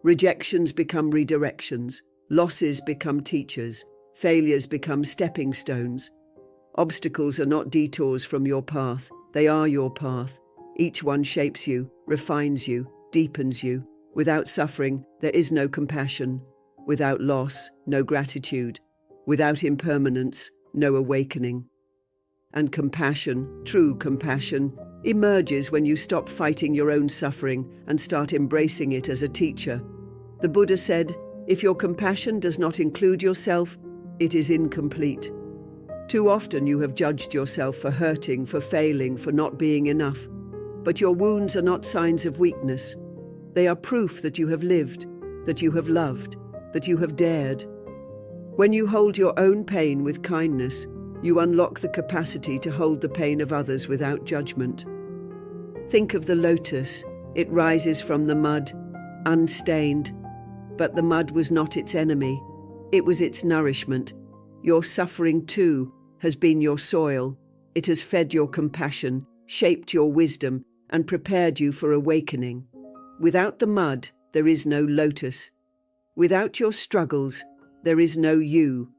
Speaker 1: Rejections become redirections, losses become teachers, failures become stepping stones. Obstacles are not detours from your path, they are your path. Each one shapes you, refines you, deepens you. Without suffering, there is no compassion. Without loss, no gratitude. Without impermanence, no awakening. And compassion, true compassion, emerges when you stop fighting your own suffering and start embracing it as a teacher. The Buddha said, "If your compassion does not include yourself, it is incomplete." Too often you have judged yourself for hurting, for failing, for not being enough. But your wounds are not signs of weakness. They are proof that you have lived, that you have loved, that you have dared. When you hold your own pain with kindness, you unlock the capacity to hold the pain of others without judgment. Think of the lotus. It rises from the mud, unstained. But the mud was not its enemy. It was its nourishment. Your suffering, too, has been your soil. It has fed your compassion, shaped your wisdom, and prepared you for awakening. Without the mud, there is no lotus. Without your struggles, there is no you.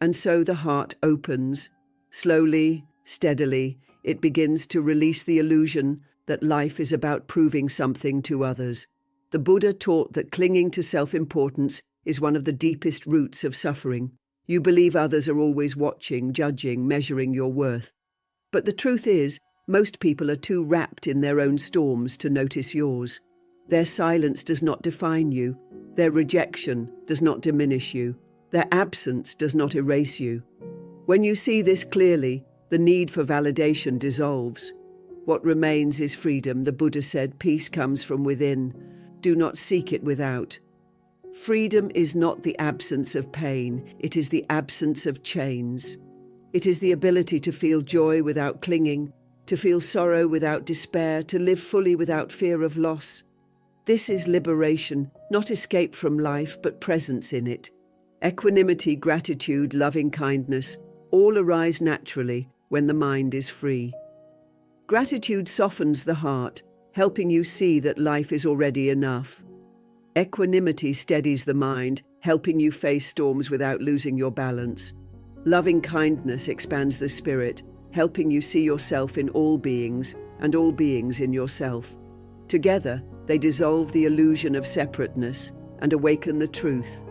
Speaker 1: And so the heart opens. Slowly, steadily, it begins to release the illusion that life is about proving something to others. The Buddha taught that clinging to self-importance is one of the deepest roots of suffering. You believe others are always watching, judging, measuring your worth. But the truth is, most people are too wrapped in their own storms to notice yours. Their silence does not define you. Their rejection does not diminish you. Their absence does not erase you. When you see this clearly, the need for validation dissolves. What remains is freedom. The Buddha said, peace comes from within. Do not seek it without. Freedom is not the absence of pain. It is the absence of chains. It is the ability to feel joy without clinging, to feel sorrow without despair, to live fully without fear of loss. This is liberation, not escape from life, but presence in it. Equanimity, gratitude, loving kindness, all arise naturally when the mind is free. Gratitude softens the heart, helping you see that life is already enough. Equanimity steadies the mind, helping you face storms without losing your balance. Loving kindness expands the spirit, helping you see yourself in all beings and all beings in yourself. Together, they dissolve the illusion of separateness and awaken the truth.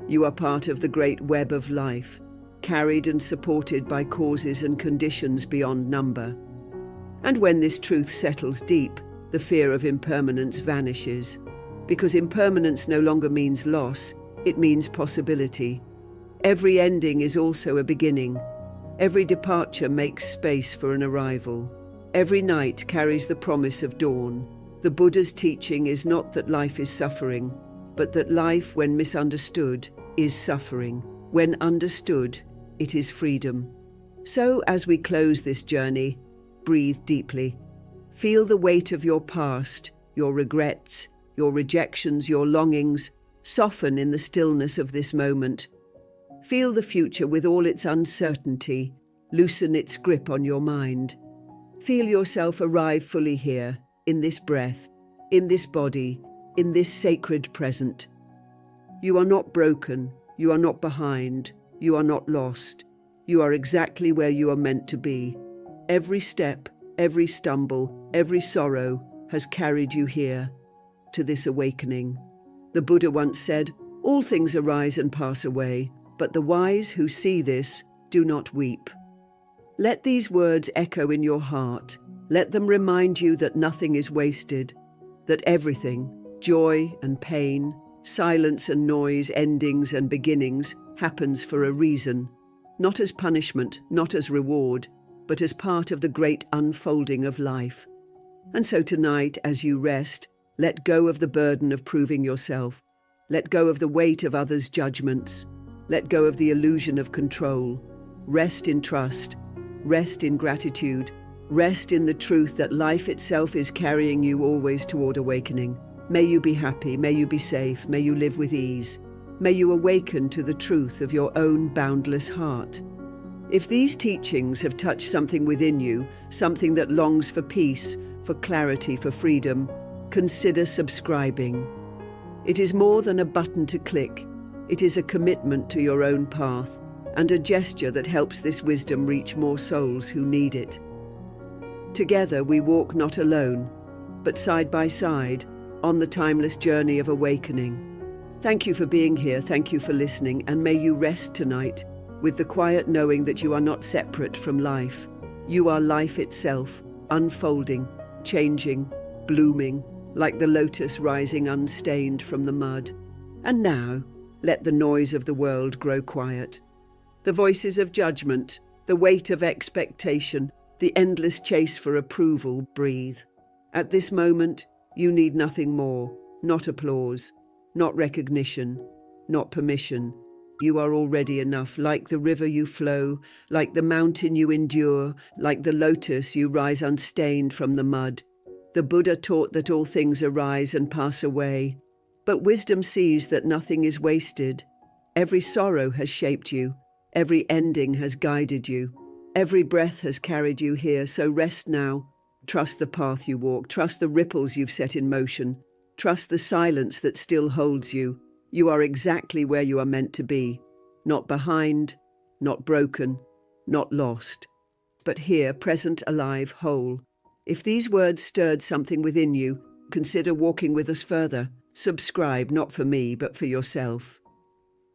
Speaker 1: You are part of the great web of life, carried and supported by causes and conditions beyond number. And when this truth settles deep, the fear of impermanence vanishes. Because impermanence no longer means loss, it means possibility. Every ending is also a beginning. Every departure makes space for an arrival. Every night carries the promise of dawn. The Buddha's teaching is not that life is suffering, but that life, when misunderstood, is suffering. When understood, it is freedom. So, as we close this journey, breathe deeply. Feel the weight of your past, your regrets, your rejections, your longings, soften in the stillness of this moment. Feel the future with all its uncertainty, loosen its grip on your mind. Feel yourself arrive fully here, in this breath, in this body, in this sacred present. You are not broken, you are not behind, you are not lost. You are exactly where you are meant to be. Every step, every stumble, every sorrow has carried you here, to this awakening. The Buddha once said, all things arise and pass away, but the wise who see this do not weep. Let these words echo in your heart. Let them remind you that nothing is wasted, that everything, joy and pain, silence and noise, endings and beginnings, happens for a reason, not as punishment, not as reward, but as part of the great unfolding of life. And so tonight, as you rest, let go of the burden of proving yourself. Let go of the weight of others' judgments. Let go of the illusion of control. Rest in trust. Rest in gratitude. Rest in the truth that life itself is carrying you always toward awakening. May you be happy. May you be safe. May you live with ease. May you awaken to the truth of your own boundless heart. If these teachings have touched something within you, something that longs for peace, for clarity, for freedom, consider subscribing. It is more than a button to click. It is a commitment to your own path and a gesture that helps this wisdom reach more souls who need it. Together we walk not alone, but side by side on the timeless journey of awakening. Thank you for being here, thank you for listening, and may you rest tonight with the quiet knowing that you are not separate from life. You are life itself, unfolding, changing, blooming, like the lotus rising unstained from the mud. And now, let the noise of the world grow quiet. The voices of judgment, the weight of expectation, the endless chase for approval, breathe. At this moment, you need nothing more, not applause, not recognition, not permission. You are already enough, like the river you flow, like the mountain you endure, like the lotus you rise unstained from the mud. The Buddha taught that all things arise and pass away, but wisdom sees that nothing is wasted. Every sorrow has shaped you, every ending has guided you, every breath has carried you here, so rest now. Trust the path you walk, trust the ripples you've set in motion, trust the silence that still holds you. You are exactly where you are meant to be, not behind, not broken, not lost, but here, present, alive, whole. If these words stirred something within you, consider walking with us further. Subscribe, not for me, but for yourself.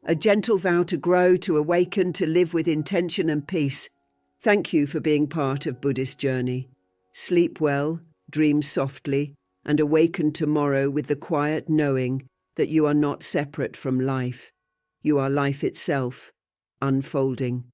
Speaker 1: A gentle vow to grow, to awaken, to live with intention and peace. Thank you for being part of Buddhist journey. Sleep well, dream softly, and awaken tomorrow with the quiet knowing that you are not separate from life. You are life itself, unfolding.